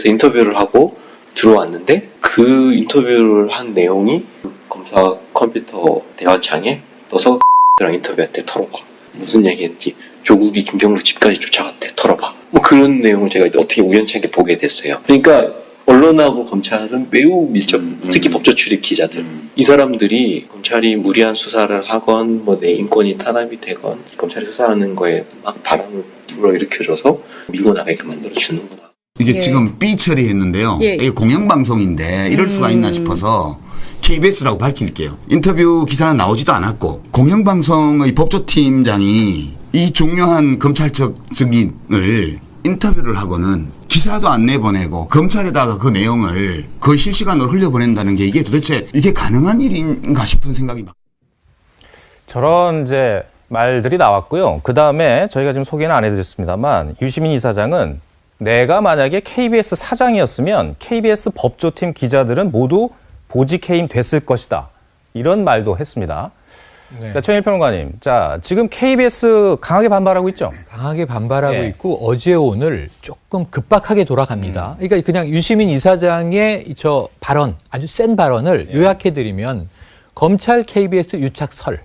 인터뷰를 하고 들어왔는데 그 인터뷰를 한 내용이 검사 컴퓨터 대화창에 떠서 랑 인터뷰할 때 털어봐. 무슨 얘기했지? 조국이 김경록 집까지 쫓아갔대. 털어봐. 뭐 그런 내용을 제가 어떻게 우연찮게 보게 됐어요. 그러니까 언론하고 검찰은 매우 밀접, 특히 법조 출입 기자들. 이 사람들이 검찰이 무리한 수사를 하건 뭐 내 인권이 탄압이 되건 검찰이 수사하는 거에 막 바람을 불어일으켜줘서 밀고 나가게 만들어 주는구나. 이게 지금 B 처리했는데요. 이게 공영방송인데 이럴 수가 있나 싶어서 KBS라고 밝힐게요. 인터뷰 기사는 나오지도 않았고 공영방송의 법조팀장이 이 중요한 검찰적 증인을 인터뷰를 하고는 기사도 안 내보내고 검찰에다가 그 내용을 거의 실시간으로 흘려보낸다는 게 이게 도대체 이게 가능한 일인가 싶은 생각이 막. 저런 이제 말들이 나왔고요. 그 다음에 저희가 지금 소개는 안 해드렸습니다만 유시민 이사장은 내가 만약에 KBS 사장이었으면 KBS 법조팀 기자들은 모두 보직해임 됐을 것이다. 이런 말도 했습니다. 네. 자, 최영일 평론가님. 자, 지금 KBS 강하게 반발하고 있죠? 강하게 반발하고 있고 어제 오늘 조금 급박하게 돌아갑니다. 그러니까 그냥 유시민 이사장의 저 발언, 아주 센 발언을 요약해드리면 검찰 KBS 유착설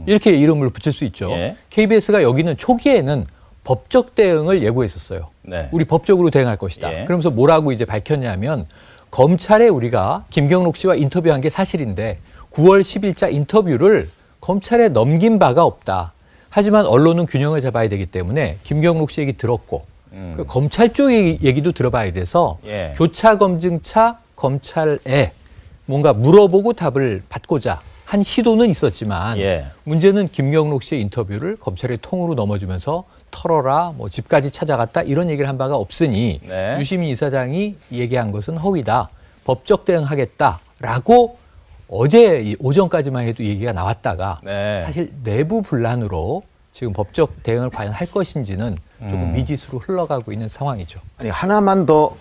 이렇게 이름을 붙일 수 있죠. KBS가 여기는 초기에는 법적 대응을 예고했었어요. 우리 법적으로 대응할 것이다. 그러면서 뭐라고 이제 밝혔냐면 검찰에 우리가 김경록 씨와 인터뷰한 게 사실인데 9월 10일자 인터뷰를 검찰에 넘긴 바가 없다. 하지만 언론은 균형을 잡아야 되기 때문에 김경록 씨 얘기 들었고 검찰 쪽 얘기도 들어봐야 돼서 교차검증차 검찰에 뭔가 물어보고 답을 받고자 한 시도는 있었지만 문제는 김경록 씨의 인터뷰를 검찰의 통으로 넘어주면서 털어라, 뭐 집까지 찾아갔다 이런 얘기를 한 바가 없으니 유시민 이사장이 얘기한 것은 허위다. 법적 대응하겠다라고 어제 오전까지만 해도 얘기가 나왔다가 사실 내부 분란으로 지금 법적 대응을 과연 할 것인지는 조금 미지수로 흘러가고 있는 상황이죠. 아니 하나만 더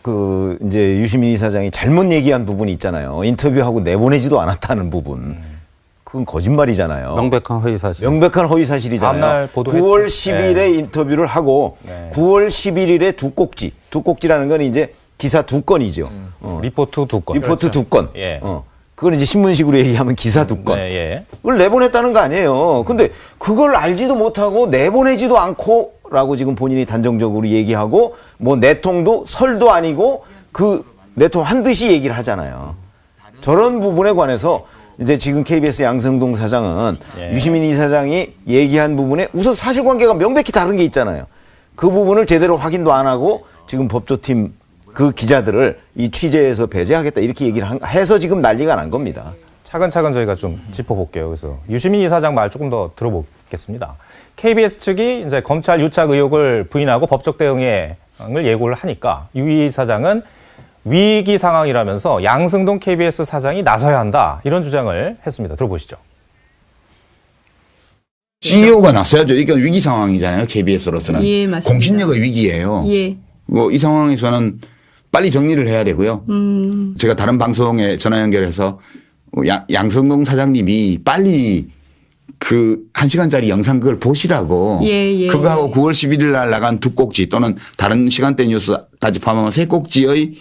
이제 유시민 이사장이 잘못 얘기한 부분이 있잖아요. 인터뷰하고 내보내지도 않았다는 부분. 그건 거짓말이잖아요. 명백한 허위사실. 명백한 허위사실이잖아요. 9월 10일에 인터뷰를 하고 9월 11일에 두 꼭지라는 건 이제 기사 두 건이죠. 리포트 두 건. 리포트 두 건. 그건 이제 신문식으로 얘기하면 기사 두 건. 그걸 내보냈다는 거 아니에요. 근데 그걸 알지도 못하고 내보내지도 않고 라고 지금 본인이 단정적으로 얘기하고 뭐 내통도 설도 아니고 그 내통 한 듯이 얘기를 하잖아요. 저런 부분에 관해서 이제 지금 KBS 양승동 사장은 유시민 이사장이 얘기한 부분에 우선 사실관계가 명백히 다른 게 있잖아요. 그 부분을 제대로 확인도 안 하고 지금 법조팀 그 기자들을 이 취재에서 배제하겠다 이렇게 얘기를 해서 지금 난리가 난 겁니다. 차근차근 저희가 좀 짚어볼게요. 그래서 유시민 이사장 말 조금 더 들어보겠습니다. KBS 측이 이제 검찰 유착 의혹을 부인하고 법적 대응을 예고를 하니까 유 이사장은 위기 상황이라면서 양승동 KBS 사장이 나서야 한다 이런 주장을 했습니다. 들어보시죠. CEO가 나서야죠. 이게 위기 상황이잖아요. KBS로서는. 맞습니다. 공신력의 위기예요. 뭐 이 상황에서는 빨리 정리를 해야 되고요. 제가 다른 방송에 전화 연결해서 양승동 사장님이 빨리 그 1시간짜리 영상 그걸 보시라고 그거하고 9월 11일 날 나간 두 꼭지 또는 다른 시간대 뉴스까지 포함하면 세 꼭지의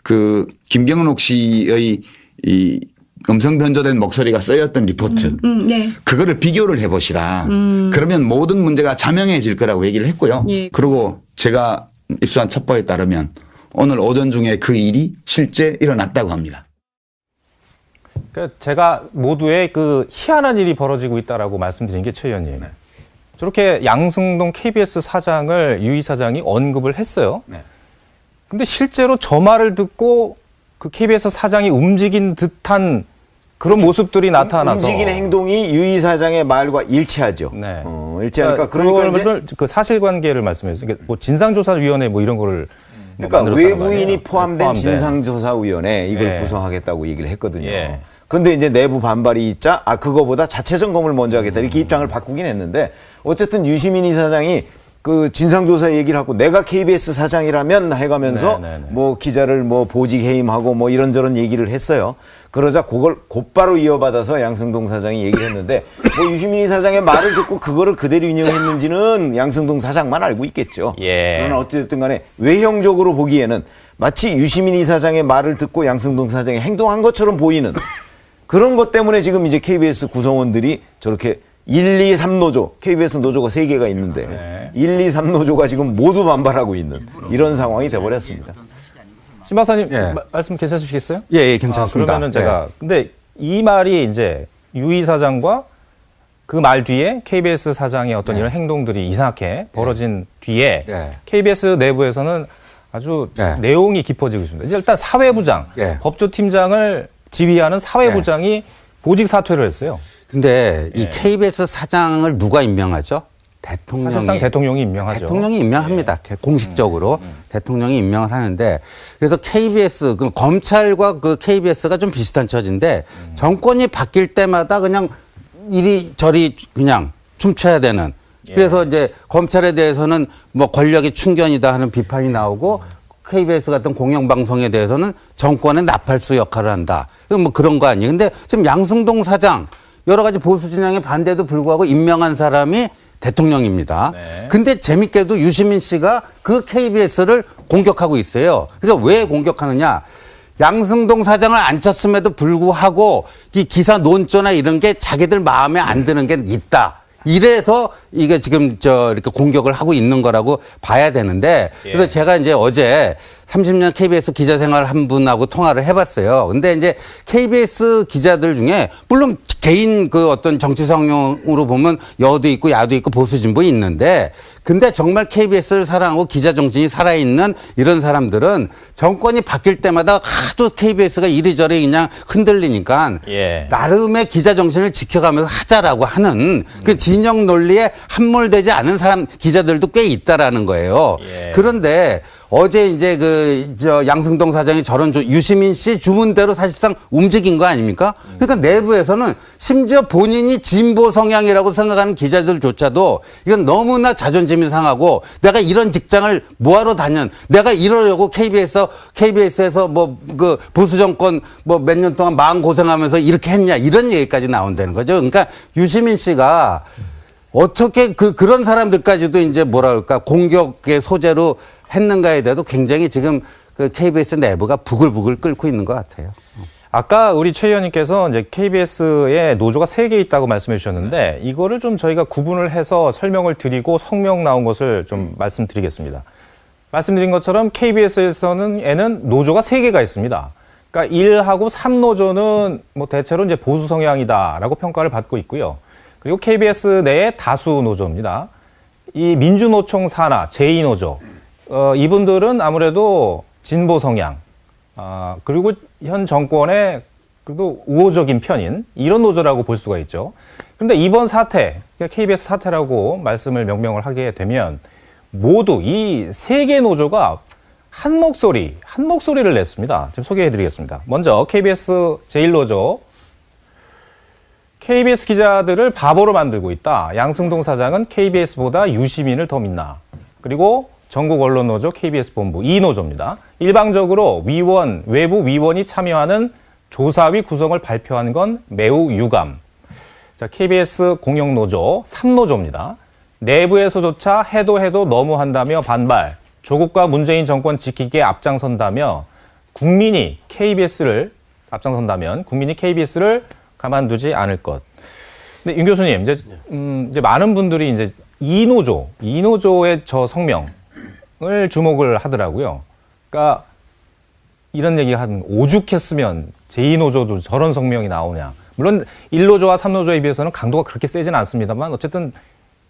그 김경록 씨의 이 음성 변조된 목소리가 쓰였던 리포트 그거를 비교를 해보시라. 그러면 모든 문제가 자명해질 거라고 얘기를 했고요. 그리고 제가 입수한 첩보에 따르면 오늘 오전 중에 그 일이 실제 일어났다고 합니다. 그러니까 제가 모두의 그 희한한 일이 벌어지고 있다라고 말씀드린 게 최 의원님. 네. 저렇게 양승동 KBS 사장을 유 이사장이 언급을 했어요. 네. 근데 실제로 저 말을 듣고 그 KBS 사장이 움직인 듯한 그런 모습들이 나타나서 움직이는 행동이 유 이사장의 말과 일치하죠. 네. 일치하니까 그러니까 이제 그 사실관계를 말씀해주세요. 뭐 진상조사위원회 뭐 이런 거를 그러니까 외부인이 포함된 진상조사위원회 이걸 네. 구성하겠다고 얘기를 했거든요. 예. 근데 이제 내부 반발이 있자 그거보다 자체 점검을 먼저 하겠다 이렇게 입장을 바꾸긴 했는데 어쨌든 유시민 이사장이 그 진상조사 얘기를 하고 내가 KBS 사장이라면 해가면서 뭐 기자를 뭐 보직 해임하고 뭐 이런저런 얘기를 했어요. 그러자 그걸 곧바로 이어받아서 양승동 사장이 얘기를 했는데 뭐 유시민 이사장의 말을 듣고 그거를 그대로 인용했는지는 양승동 사장만 알고 있겠죠. 예. 그러나 어쨌든 간에 외형적으로 보기에는 마치 유시민 이사장의 말을 듣고 양승동 사장이 행동한 것처럼 보이는 그런 것 때문에 지금 이제 KBS 구성원들이 저렇게 1, 2, 3노조, KBS 노조가 3개가 있는데 네. 1, 2, 3노조가 지금 모두 반발하고 있는 이런 상황이 돼버렸습니다. 신 박사님 말씀 괜찮으시겠어요? 예, 괜찮습니다. 그러면은 제가 근데 이 말이 이제 유 이사장과 그 말 뒤에 KBS 사장의 어떤 이런 행동들이 이상하게 벌어진 뒤에 KBS 내부에서는 아주 내용이 깊어지고 있습니다. 이제 일단 사회부장, 법조팀장을 지휘하는 사회부장이 보직 사퇴를 했어요. 근데 이 KBS 사장을 누가 임명하죠? 대통령이. 사실상 대통령이 임명하죠. 대통령이 임명합니다. 공식적으로 대통령이 임명을 하는데 그래서 KBS, 그 검찰과 그 KBS가 좀 비슷한 처지인데 정권이 바뀔 때마다 그냥 이리저리 그냥 춤춰야 되는. 그래서 이제 검찰에 대해서는 뭐 권력의 충견이다 하는 비판이 나오고 KBS 같은 공영방송에 대해서는 정권의 나팔수 역할을 한다. 뭐 그런 거 아니에요. 근데 지금 양승동 사장 여러 가지 보수 진영의 반대도 불구하고 임명한 사람이 대통령입니다. 근데 재밌게도 유시민 씨가 그 KBS를 공격하고 있어요. 그러니까 왜 공격하느냐. 양승동 사장을 안 쳤음에도 불구하고 이 기사 논조나 이런 게 자기들 마음에 안 드는 게 있다. 이래서 이게 지금 이렇게 공격을 하고 있는 거라고 봐야 되는데 그래서 제가 이제 어제 30년 KBS 기자 생활 한 분하고 통화를 해봤어요. 근데 이제 KBS 기자들 중에 물론 개인 그 어떤 정치 성향으로 보면 여도 있고 야도 있고 보수 진보 있는데 근데 정말 KBS를 사랑하고 기자 정신이 살아있는 이런 사람들은 정권이 바뀔 때마다 하도 KBS가 이리저리 그냥 흔들리니까 나름의 기자 정신을 지켜가면서 하자라고 하는 그 진영 논리에 함몰되지 않은 사람 기자들도 꽤 있다라는 거예요. 그런데 어제 이제 양승동 사장이 저런 유시민 씨 주문대로 사실상 움직인 거 아닙니까? 그러니까 내부에서는 심지어 본인이 진보 성향이라고 생각하는 기자들조차도 이건 너무나 자존심이 상하고 내가 이런 직장을 뭐하러 다녔? 내가 이러려고 KBS에서 뭐 그 보수 정권 뭐 몇 년 동안 마음 고생하면서 이렇게 했냐? 이런 얘기까지 나온다는 거죠. 그러니까 유시민 씨가 어떻게 그런 사람들까지도 이제 뭐라 그럴까 공격의 소재로 했는가에 대해서 굉장히 지금 그 KBS 내부가 부글부글 끓고 있는 것 같아요. 아까 우리 최 의원님께서 이제 KBS에 노조가 3개 있다고 말씀해 주셨는데 이거를 좀 저희가 구분을 해서 설명을 드리고 성명 나온 것을 좀 말씀드리겠습니다. 말씀드린 것처럼 KBS에서는 노조가 3개가 있습니다. 그러니까 1하고 3노조는 뭐 대체로 이제 보수 성향이다라고 평가를 받고 있고요. 그리고 KBS 내에 다수 노조입니다. 이 민주노총 산하 제2노조. 이분들은 아무래도 진보 성향, 그리고 현 정권의 그래도 우호적인 편인 이런 노조라고 볼 수가 있죠. 그런데 이번 사태, KBS 사태라고 말씀을 명명을 하게 되면 모두 이 3개 노조가 한 목소리를 냈습니다. 지금 소개해드리겠습니다. 먼저 KBS 제1노조. KBS 기자들을 바보로 만들고 있다. 양승동 사장은 KBS보다 유시민을 더 믿나. 그리고 전국 언론노조 KBS 본부 2노조입니다. 일방적으로 외부 위원이 참여하는 조사위 구성을 발표한 건 매우 유감. 자, KBS 공영노조 3노조입니다. 내부에서조차 해도 너무한다며 반발. 조국과 문재인 정권 지키기에 앞장선다며 국민이 KBS를 가만두지 않을 것. 근데 윤 교수님, 이제 많은 분들이 이제 2노조의 저 성명을 주목을 하더라고요. 그러니까 이런 얘기가 한 오죽했으면 제2노조도 저런 성명이 나오냐. 물론 1노조와 3노조에 비해서는 강도가 그렇게 세지는 않습니다만 어쨌든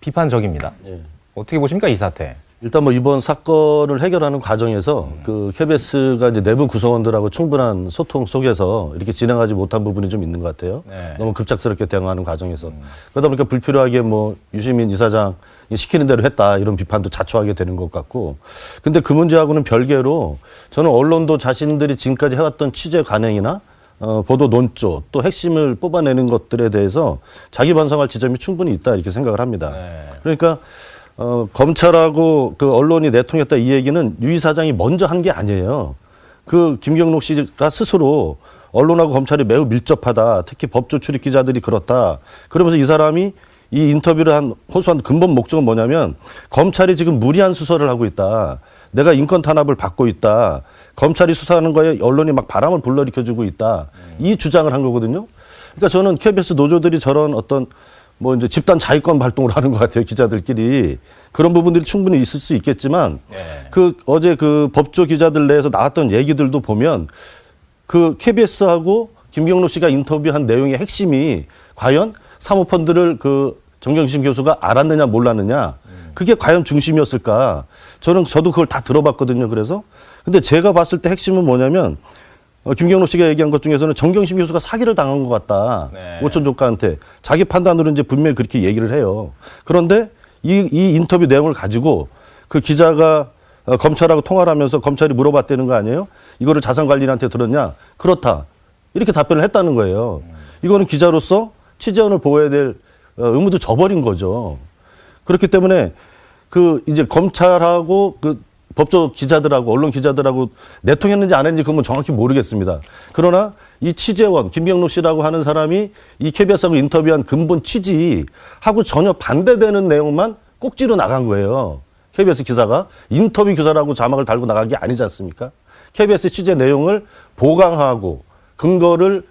비판적입니다. 예. 어떻게 보십니까, 이 사태? 일단 뭐 이번 사건을 해결하는 과정에서 그 KBS가 이제 내부 구성원들하고 충분한 소통 속에서 이렇게 진행하지 못한 부분이 좀 있는 것 같아요. 네. 너무 급작스럽게 대응하는 과정에서. 그러다 보니까 불필요하게 뭐 유시민 이사장 시키는 대로 했다 이런 비판도 자초하게 되는 것 같고. 근데 그 문제하고는 별개로 저는 언론도 자신들이 지금까지 해왔던 취재 관행이나 보도 논조 또 핵심을 뽑아내는 것들에 대해서 자기 반성할 지점이 충분히 있다 이렇게 생각을 합니다. 네. 그러니까 검찰하고 그 언론이 내통했다 이 얘기는 유 이사장이 먼저 한 게 아니에요. 그 김경록 씨가 스스로 언론하고 검찰이 매우 밀접하다. 특히 법조 출입 기자들이 그렇다. 그러면서 이 사람이 이 인터뷰를 호소한 근본 목적은 뭐냐면 검찰이 지금 무리한 수사를 하고 있다. 내가 인권 탄압을 받고 있다. 검찰이 수사하는 거에 언론이 막 바람을 불러일으켜주고 있다. 이 주장을 한 거거든요. 그러니까 저는 KBS 노조들이 저런 어떤 뭐 이제 집단 자위권 활동을 하는 것 같아요. 기자들끼리. 그런 부분들이 충분히 있을 수 있겠지만 그 어제 그 법조 기자들 내에서 나왔던 얘기들도 보면 그 KBS하고 김경록 씨가 인터뷰한 내용의 핵심이 과연 사모펀드를 그 정경심 교수가 알았느냐 몰랐느냐 그게 과연 중심이었을까. 저도 그걸 다 들어봤거든요. 그래서 근데 제가 봤을 때 핵심은 뭐냐면 김경록 씨가 얘기한 것 중에서는 정경심 교수가 사기를 당한 것 같다. 네. 오천 조카한테. 자기 판단으로 이제 분명히 그렇게 얘기를 해요. 그런데 이 인터뷰 내용을 가지고 그 기자가 검찰하고 통화를 하면서 검찰이 물어봤다는 거 아니에요? 이거를 자산관리인한테 들었냐? 그렇다. 이렇게 답변을 했다는 거예요. 이거는 기자로서 취재원을 보호해야 될 의무도 져버린 거죠. 그렇기 때문에 그 이제 검찰하고 그 법조 기자들하고 언론 기자들하고 내통했는지 안 했는지 그건 정확히 모르겠습니다. 그러나 이 취재원 김경록 씨라고 하는 사람이 이 KBS하고 인터뷰한 근본 취지하고 전혀 반대되는 내용만 꼭지로 나간 거예요. KBS 기사가 인터뷰 기사라고 자막을 달고 나간 게 아니지 않습니까? KBS 취재 내용을 보강하고 근거를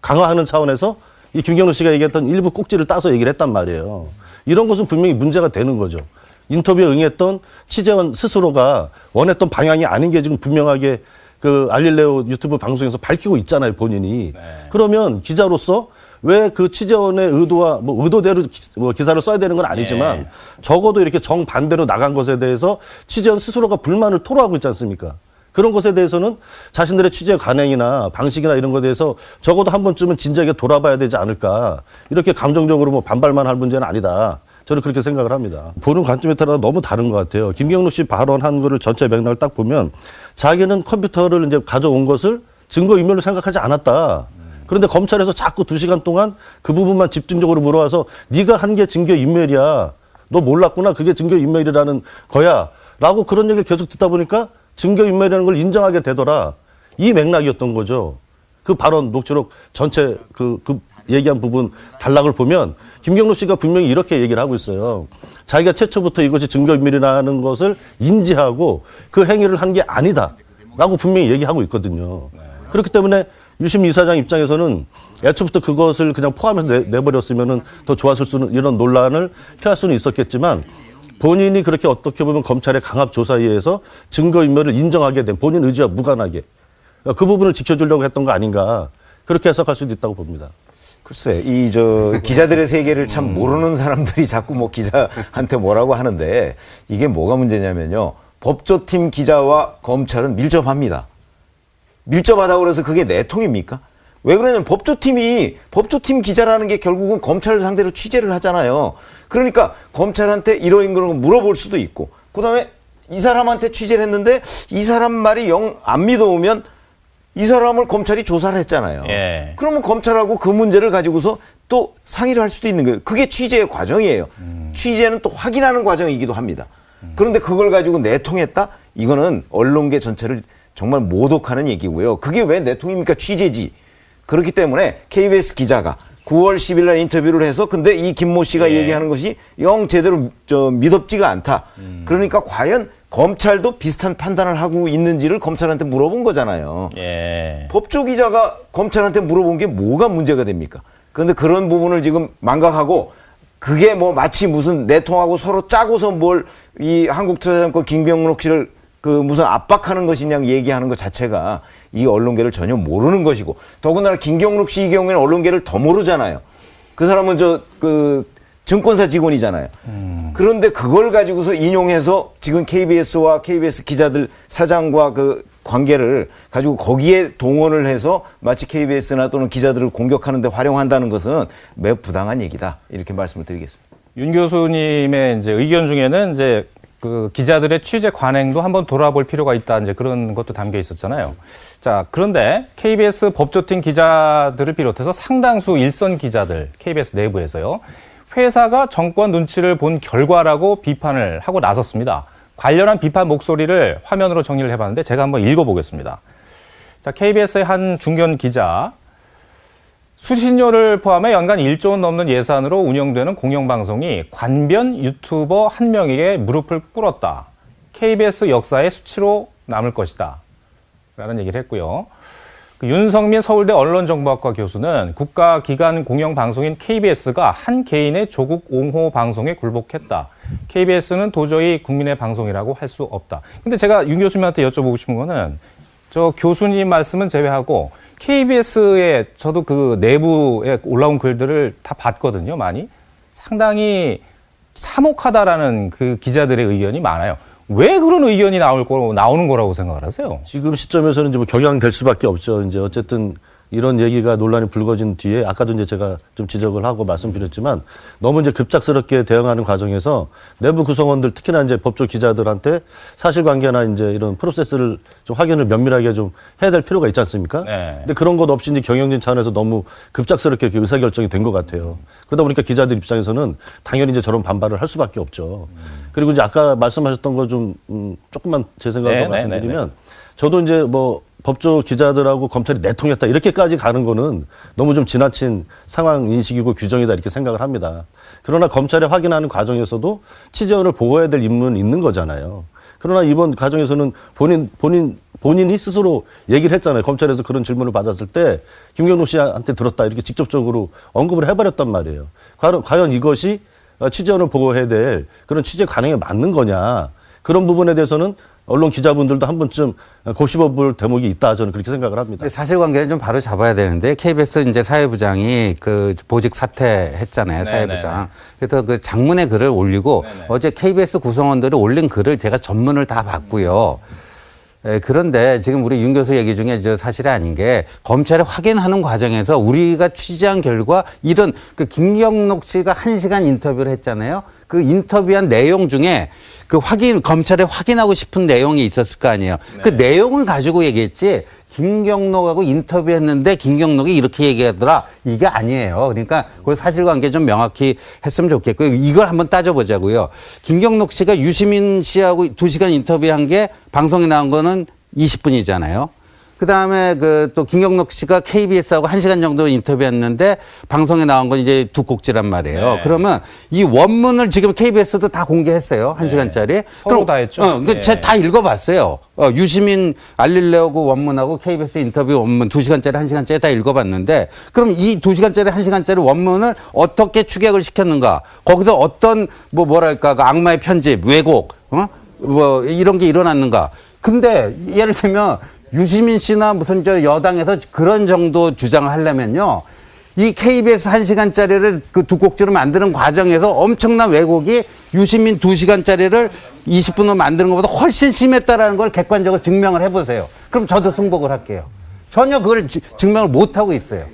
강화하는 차원에서 이 김경록 씨가 얘기했던 일부 꼭지를 따서 얘기를 했단 말이에요. 이런 것은 분명히 문제가 되는 거죠. 인터뷰에 응했던 취재원 스스로가 원했던 방향이 아닌 게 지금 분명하게 그 알릴레오 유튜브 방송에서 밝히고 있잖아요, 본인이. 네. 그러면 기자로서 왜 그 취재원의 의도와 뭐 의도대로 기사를 써야 되는 건 아니지만 네. 적어도 이렇게 정반대로 나간 것에 대해서 취재원 스스로가 불만을 토로하고 있지 않습니까? 그런 것에 대해서는 자신들의 취재 관행이나 방식이나 이런 것에 대해서 적어도 한 번쯤은 진작에 돌아봐야 되지 않을까. 이렇게 감정적으로 뭐 반발만 할 문제는 아니다. 저는 그렇게 생각을 합니다. 보는 관점에 따라 너무 다른 것 같아요. 김경록 씨 발언한 거를 전체 맥락을 딱 보면 자기는 컴퓨터를 이제 가져온 것을 증거인멸로 생각하지 않았다. 그런데 검찰에서 자꾸 2시간 동안 그 부분만 집중적으로 물어와서 네가 한 게 증거인멸이야. 너 몰랐구나. 그게 증거인멸이라는 거야. 라고 그런 얘기를 계속 듣다 보니까 증거인멸이라는 걸 인정하게 되더라. 이 맥락이었던 거죠. 그 발언 녹취록 전체 그 얘기한 부분 단락을 보면 김경록 씨가 분명히 이렇게 얘기를 하고 있어요. 자기가 최초부터 이것이 증거인멸이라는 것을 인지하고 그 행위를 한 게 아니다라고 분명히 얘기하고 있거든요. 그렇기 때문에 유시민 이사장 입장에서는 애초부터 그것을 그냥 포함해서 내버렸으면 더 좋았을 수는 이런 논란을 피할 수는 있었겠지만 본인이 그렇게 어떻게 보면 검찰의 강압 조사에 의해서 증거인멸을 인정하게 된 본인 의지와 무관하게 그 부분을 지켜주려고 했던 거 아닌가 그렇게 해석할 수도 있다고 봅니다. 글쎄, 기자들의 세계를 참 모르는 사람들이 자꾸 뭐 기자한테 뭐라고 하는데 이게 뭐가 문제냐면요. 법조팀 기자와 검찰은 밀접합니다. 밀접하다고 그래서 그게 내통입니까? 왜 그러냐면 법조팀 기자라는 게 결국은 검찰을 상대로 취재를 하잖아요. 그러니까 검찰한테 이런 걸 물어볼 수도 있고 그 다음에 이 사람한테 취재를 했는데 이 사람 말이 영 안 믿어오면 이 사람을 검찰이 조사를 했잖아요. 예. 그러면 검찰하고 그 문제를 가지고서 또 상의를 할 수도 있는 거예요. 그게 취재의 과정이에요. 취재는 또 확인하는 과정이기도 합니다. 그런데 그걸 가지고 내통했다? 이거는 언론계 전체를 정말 모독하는 얘기고요. 그게 왜 내통입니까? 취재지. 그렇기 때문에 KBS 기자가 9월 10일 날 인터뷰를 해서 근데 이 김모 씨가 얘기하는 것이 영 제대로 믿업지가 않다. 그러니까 과연 검찰도 비슷한 판단을 하고 있는지를 검찰한테 물어본 거잖아요. 예. 법조 기자가 검찰한테 물어본 게 뭐가 문제가 됩니까? 그런데 그런 부분을 지금 망각하고 그게 뭐 마치 무슨 내통하고 서로 짜고서 뭘 이 한국투자증권 김경록 씨를 그 무슨 압박하는 것이냐 얘기하는 것 자체가 이 언론계를 전혀 모르는 것이고, 더군다나 김경록 씨 이 경우에는 언론계를 더 모르잖아요. 그 사람은 증권사 직원이잖아요. 그런데 그걸 가지고서 인용해서 지금 KBS와 KBS 기자들 사장과 그 관계를 가지고 거기에 동원을 해서 마치 KBS나 또는 기자들을 공격하는 데 활용한다는 것은 매우 부당한 얘기다. 이렇게 말씀을 드리겠습니다. 윤 교수님의 이제 의견 중에는 이제 그 기자들의 취재 관행도 한번 돌아볼 필요가 있다. 이제 그런 것도 담겨 있었잖아요. 자, 그런데 KBS 법조팀 기자들을 비롯해서 상당수 일선 기자들, KBS 내부에서요, 회사가 정권 눈치를 본 결과라고 비판을 하고 나섰습니다. 관련한 비판 목소리를 화면으로 정리를 해봤는데 제가 한번 읽어보겠습니다. 자, KBS의 한 중견 기자, 수신료를 포함해 연간 1조 원 넘는 예산으로 운영되는 공영방송이 관변 유튜버 한 명에게 무릎을 꿇었다. KBS 역사의 수치로 남을 것이다. 라는 얘기를 했고요. 윤성민 서울대 언론정보학과 교수는 국가기관 공영방송인 KBS가 한 개인의 조국 옹호 방송에 굴복했다. KBS는 도저히 국민의 방송이라고 할 수 없다. 근데 제가 윤 교수님한테 여쭤보고 싶은 거는 저 교수님 말씀은 제외하고 KBS에 저도 그 내부에 올라온 글들을 다 봤거든요, 많이. 상당히 참혹하다라는 그 기자들의 의견이 많아요. 왜 그런 의견이 나오는 거라고 생각을 하세요? 지금 시점에서는 이제 뭐 경향될 수밖에 없죠. 이제 어쨌든 이런 얘기가 논란이 불거진 뒤에 아까도 이제 제가 좀 지적을 하고 말씀드렸지만 너무 이제 급작스럽게 대응하는 과정에서 내부 구성원들 특히나 이제 법조 기자들한테 사실관계나 이제 이런 프로세스를 좀 확인을 면밀하게 좀 해야 될 필요가 있지 않습니까? 네. 근데 그런 것 없이 이제 경영진 차원에서 너무 급작스럽게 이렇게 의사결정이 된 것 같아요. 그러다 보니까 기자들 입장에서는 당연히 이제 저런 반발을 할 수밖에 없죠. 그리고 이제 아까 말씀하셨던 거 좀 조금만 제 생각을 더 말씀드리면 저도 이제 뭐 법조 기자들하고 검찰이 내통했다 이렇게까지 가는 거는 너무 좀 지나친 상황 인식이고 규정이다 이렇게 생각을 합니다. 그러나 검찰이 확인하는 과정에서도 취재원을 보호해야 될 임무는 있는 거잖아요. 그러나 이번 과정에서는 본인이 스스로 얘기를 했잖아요. 검찰에서 그런 질문을 받았을 때 김경록 씨한테 들었다 이렇게 직접적으로 언급을 해버렸단 말이에요. 과연 이것이 취재원을 보호해야 될 그런 취재 관행에 맞는 거냐. 그런 부분에 대해서는 언론 기자분들도 한 번쯤 고심해볼 대목이 있다 저는 그렇게 생각을 합니다. 사실관계는 좀 바로 잡아야 되는데 KBS 이제 사회부장이 그 보직 사퇴했잖아요. 사회부장. 그래서 그 장문의 글을 올리고 어제 KBS 구성원들이 올린 글을 제가 전문을 다 봤고요. 그런데 지금 우리 윤 교수 얘기 중에 저 사실이 아닌 게 검찰이 확인하는 과정에서 우리가 취재한 결과 이런 그 김경록 씨가 1시간 인터뷰를 했잖아요. 그 인터뷰한 내용 중에 그 검찰에 확인하고 싶은 내용이 있었을 거 아니에요. 그 내용을 가지고 얘기했지 김경록하고 인터뷰했는데 김경록이 이렇게 얘기하더라. 이게 아니에요. 그러니까 그 사실관계 좀 명확히 했으면 좋겠고요. 이걸 한번 따져보자고요. 김경록 씨가 유시민 씨하고 2시간 인터뷰한 게 방송에 나온 거는 20분이잖아요. 그다음에 또 김경록 씨가 KBS하고 1시간 정도 인터뷰했는데 방송에 나온 건 이제 두 꼭지란 말이에요. 그러면 이 원문을 지금 KBS도 다 공개했어요. 1시간짜리. 서로 다 했죠. 제가 다 읽어봤어요. 유시민 알릴레오고 원문하고 KBS 인터뷰 원문 2시간짜리 1시간짜리 다 읽어봤는데 그럼 이 2시간짜리 1시간짜리 원문을 어떻게 축약을 시켰는가? 거기서 어떤 뭐랄까 그 악마의 편집, 왜곡, 뭐 이런 게 일어났는가? 근데 예를 들면 유시민 씨나 무슨 여당에서 그런 정도 주장을 하려면요. 이 KBS 1시간짜리를 그 두 꼭지로 만드는 과정에서 엄청난 왜곡이 유시민 2시간짜리를 20분으로 만드는 것보다 훨씬 심했다라는 걸 객관적으로 증명을 해보세요. 그럼 저도 승복을 할게요. 전혀 그걸 증명을 못하고 있어요.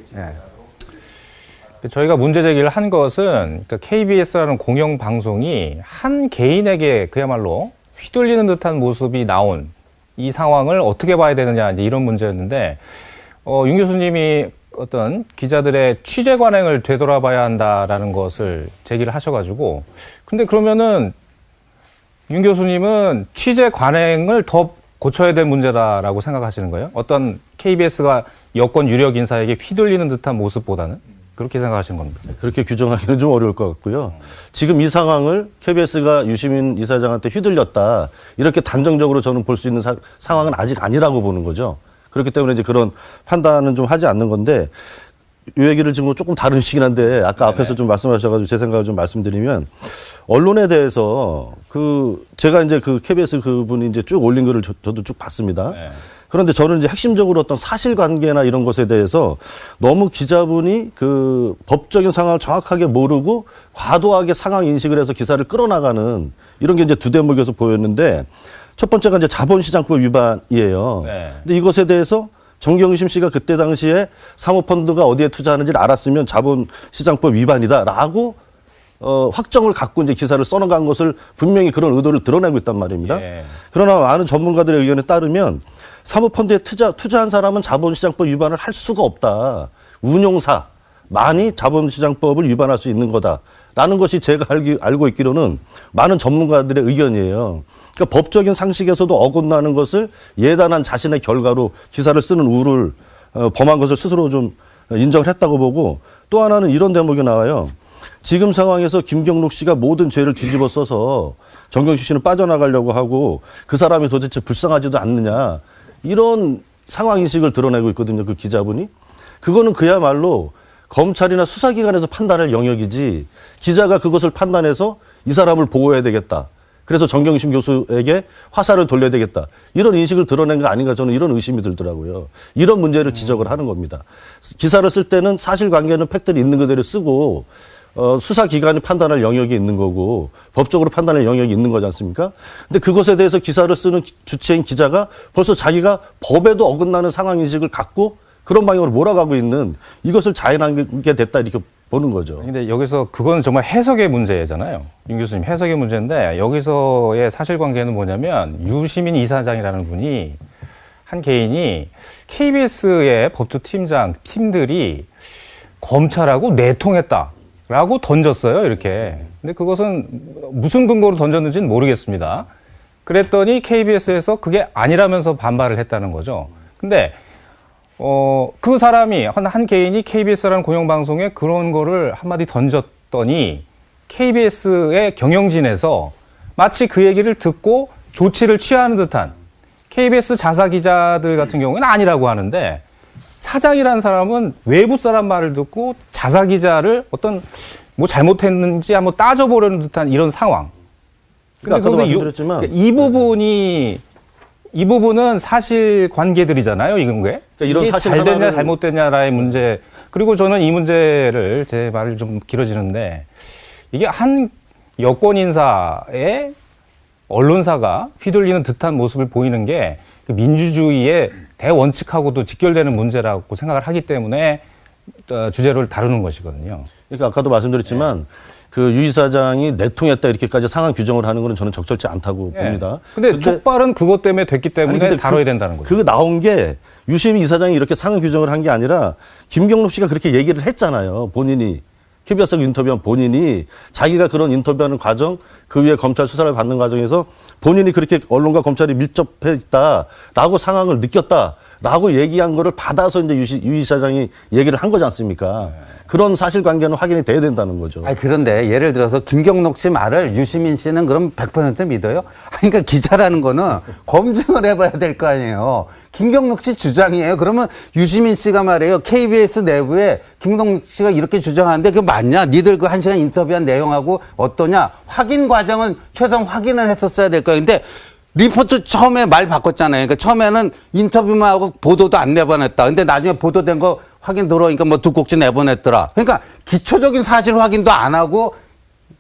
저희가 문제 제기를 한 것은 KBS라는 공영방송이 한 개인에게 그야말로 휘둘리는 듯한 모습이 나온 이 상황을 어떻게 봐야 되느냐 이제 이런 문제였는데 윤 교수님이 어떤 기자들의 취재 관행을 되돌아봐야 한다라는 것을 제기를 하셔가지고 근데 그러면은 윤 교수님은 취재 관행을 더 고쳐야 될 문제다라고 생각하시는 거예요? 어떤 KBS가 여권 유력 인사에게 휘둘리는 듯한 모습보다는? 그렇게 생각하시는 겁니까? 그렇게 규정하기는 좀 어려울 것 같고요. 지금 이 상황을 KBS가 유시민 이사장한테 휘둘렸다. 이렇게 단정적으로 저는 볼 수 있는 상황은 아직 아니라고 보는 거죠. 그렇기 때문에 이제 그런 판단은 좀 하지 않는 건데 이 얘기를 지금 조금 다른 시긴 한데 아까 앞에서 좀 말씀하셔가지고 제 생각을 좀 말씀드리면 언론에 대해서 제가 이제 KBS 그분이 이제 쭉 올린 거를 저도 쭉 봤습니다. 네. 그런데 저는 이제 핵심적으로 어떤 사실관계나 이런 것에 대해서 너무 기자분이 법적인 상황을 정확하게 모르고 과도하게 상황 인식을 해서 기사를 끌어나가는 이런 게 이제 두 대목에서 보였는데 첫 번째가 이제 자본시장법 위반이에요. 네. 근데 이것에 대해서 정경심 씨가 그때 당시에 사모펀드가 어디에 투자하는지를 알았으면 자본시장법 위반이다라고 확정을 갖고 이제 기사를 써나간 것을 분명히 그런 의도를 드러내고 있단 말입니다. 예. 그러나 많은 전문가들의 의견에 따르면 사모펀드에 투자한 사람은 자본시장법 위반을 할 수가 없다. 운용사만이 자본시장법을 위반할 수 있는 거다라는 것이 제가 알고 있기로는 많은 전문가들의 의견이에요. 그러니까 법적인 상식에서도 어긋나는 것을 예단한 자신의 결과로 기사를 쓰는 우를 범한 것을 스스로 좀 인정을 했다고 보고 또 하나는 이런 대목이 나와요. 지금 상황에서 김경록 씨가 모든 죄를 뒤집어 써서 정경심 씨는 빠져나가려고 하고 그 사람이 도대체 불쌍하지도 않느냐 이런 상황인식을 드러내고 있거든요. 그 기자분이. 그거는 그야말로 검찰이나 수사기관에서 판단할 영역이지 기자가 그것을 판단해서 이 사람을 보호해야 되겠다. 그래서 정경심 교수에게 화살을 돌려야 되겠다. 이런 인식을 드러낸 거 아닌가 저는 이런 의심이 들더라고요. 이런 문제를 지적을 하는 겁니다. 기사를 쓸 때는 사실관계는 팩트를 있는 그대로 쓰고 수사기관이 판단할 영역이 있는 거고 법적으로 판단할 영역이 있는 거지 않습니까? 근데 그것에 대해서 기사를 쓰는 주체인 기자가 벌써 자기가 법에도 어긋나는 상황인식을 갖고 그런 방향으로 몰아가고 있는 이것을 자인하게 됐다 이렇게 보는 거죠. 근데 여기서 그건 정말 해석의 문제잖아요. 윤 교수님 해석의 문제인데 여기서의 사실관계는 뭐냐면 유시민 이사장이라는 분이 한 개인이 KBS의 법조팀장 팀들이 검찰하고 내통했다라고 던졌어요. 이렇게. 근데 그것은 무슨 근거로 던졌는지는 모르겠습니다. 그랬더니 KBS에서 그게 아니라면서 반발을 했다는 거죠. 근데 그 사람이, 한 개인이 KBS라는 공영방송에 그런 거를 한마디 던졌더니 KBS의 경영진에서 마치 그 얘기를 듣고 조치를 취하는 듯한 KBS 자사 기자들 같은 경우에는 아니라고 하는데 사장이라는 사람은 외부 사람 말을 듣고 자사 기자를 어떤 뭐 잘못했는지 한번 따져보려는 듯한 이런 상황. 근데 아까도 말씀드렸지만 이 부분은 사실 관계들이잖아요, 이건 게. 그러니까 이런 이게 사실 잘 됐냐, 잘못됐냐라의 문제. 그리고 저는 이 문제를, 제 말이 좀 길어지는데, 이게 한 여권 인사의 언론사가 휘둘리는 듯한 모습을 보이는 게 민주주의의 대원칙하고도 직결되는 문제라고 생각을 하기 때문에 주제를 다루는 것이거든요. 그러니까 아까도 말씀드렸지만, 그 유 이사장이 내통했다 이렇게까지 상황 규정을 하는 거는 저는 적절치 않다고 봅니다. 근데 촉발은 그것 때문에 됐기 때문에 다뤄야 된다는 거죠. 그 나온 게 유시민 이사장이 이렇게 상황 규정을 한 게 아니라 김경록 씨가 그렇게 얘기를 했잖아요. 본인이. KBS 인터뷰한 본인이 자기가 그런 인터뷰하는 과정, 그 위에 검찰 수사를 받는 과정에서 본인이 그렇게 언론과 검찰이 밀접해 있다라고 상황을 느꼈다라고 얘기한 거를 받아서 이제 유 이사장이 얘기를 한 거지 않습니까? 그런 사실관계는 확인이 돼야 된다는 거죠. 아니, 그런데 예를 들어서 김경록 씨 말을 유시민 씨는 그럼 100% 믿어요? 그러니까 기자라는 거는 검증을 해봐야 될 거 아니에요. 김경록 씨 주장이에요. 그러면 유시민 씨가 말해요. KBS 내부에 김경록 씨가 이렇게 주장하는데 그게 맞냐? 니들 그 1시간 인터뷰한 내용하고 어떠냐? 확인 과정은 최소한 확인을 했었어야 될 거예요. 근데 리포트 처음에 말 바꿨잖아요. 그러니까 처음에는 인터뷰만 하고 보도도 안 내보냈다. 근데 나중에 보도된 거 확인 들어오니까 뭐 두 꼭지 내보냈더라. 그러니까 기초적인 사실 확인도 안 하고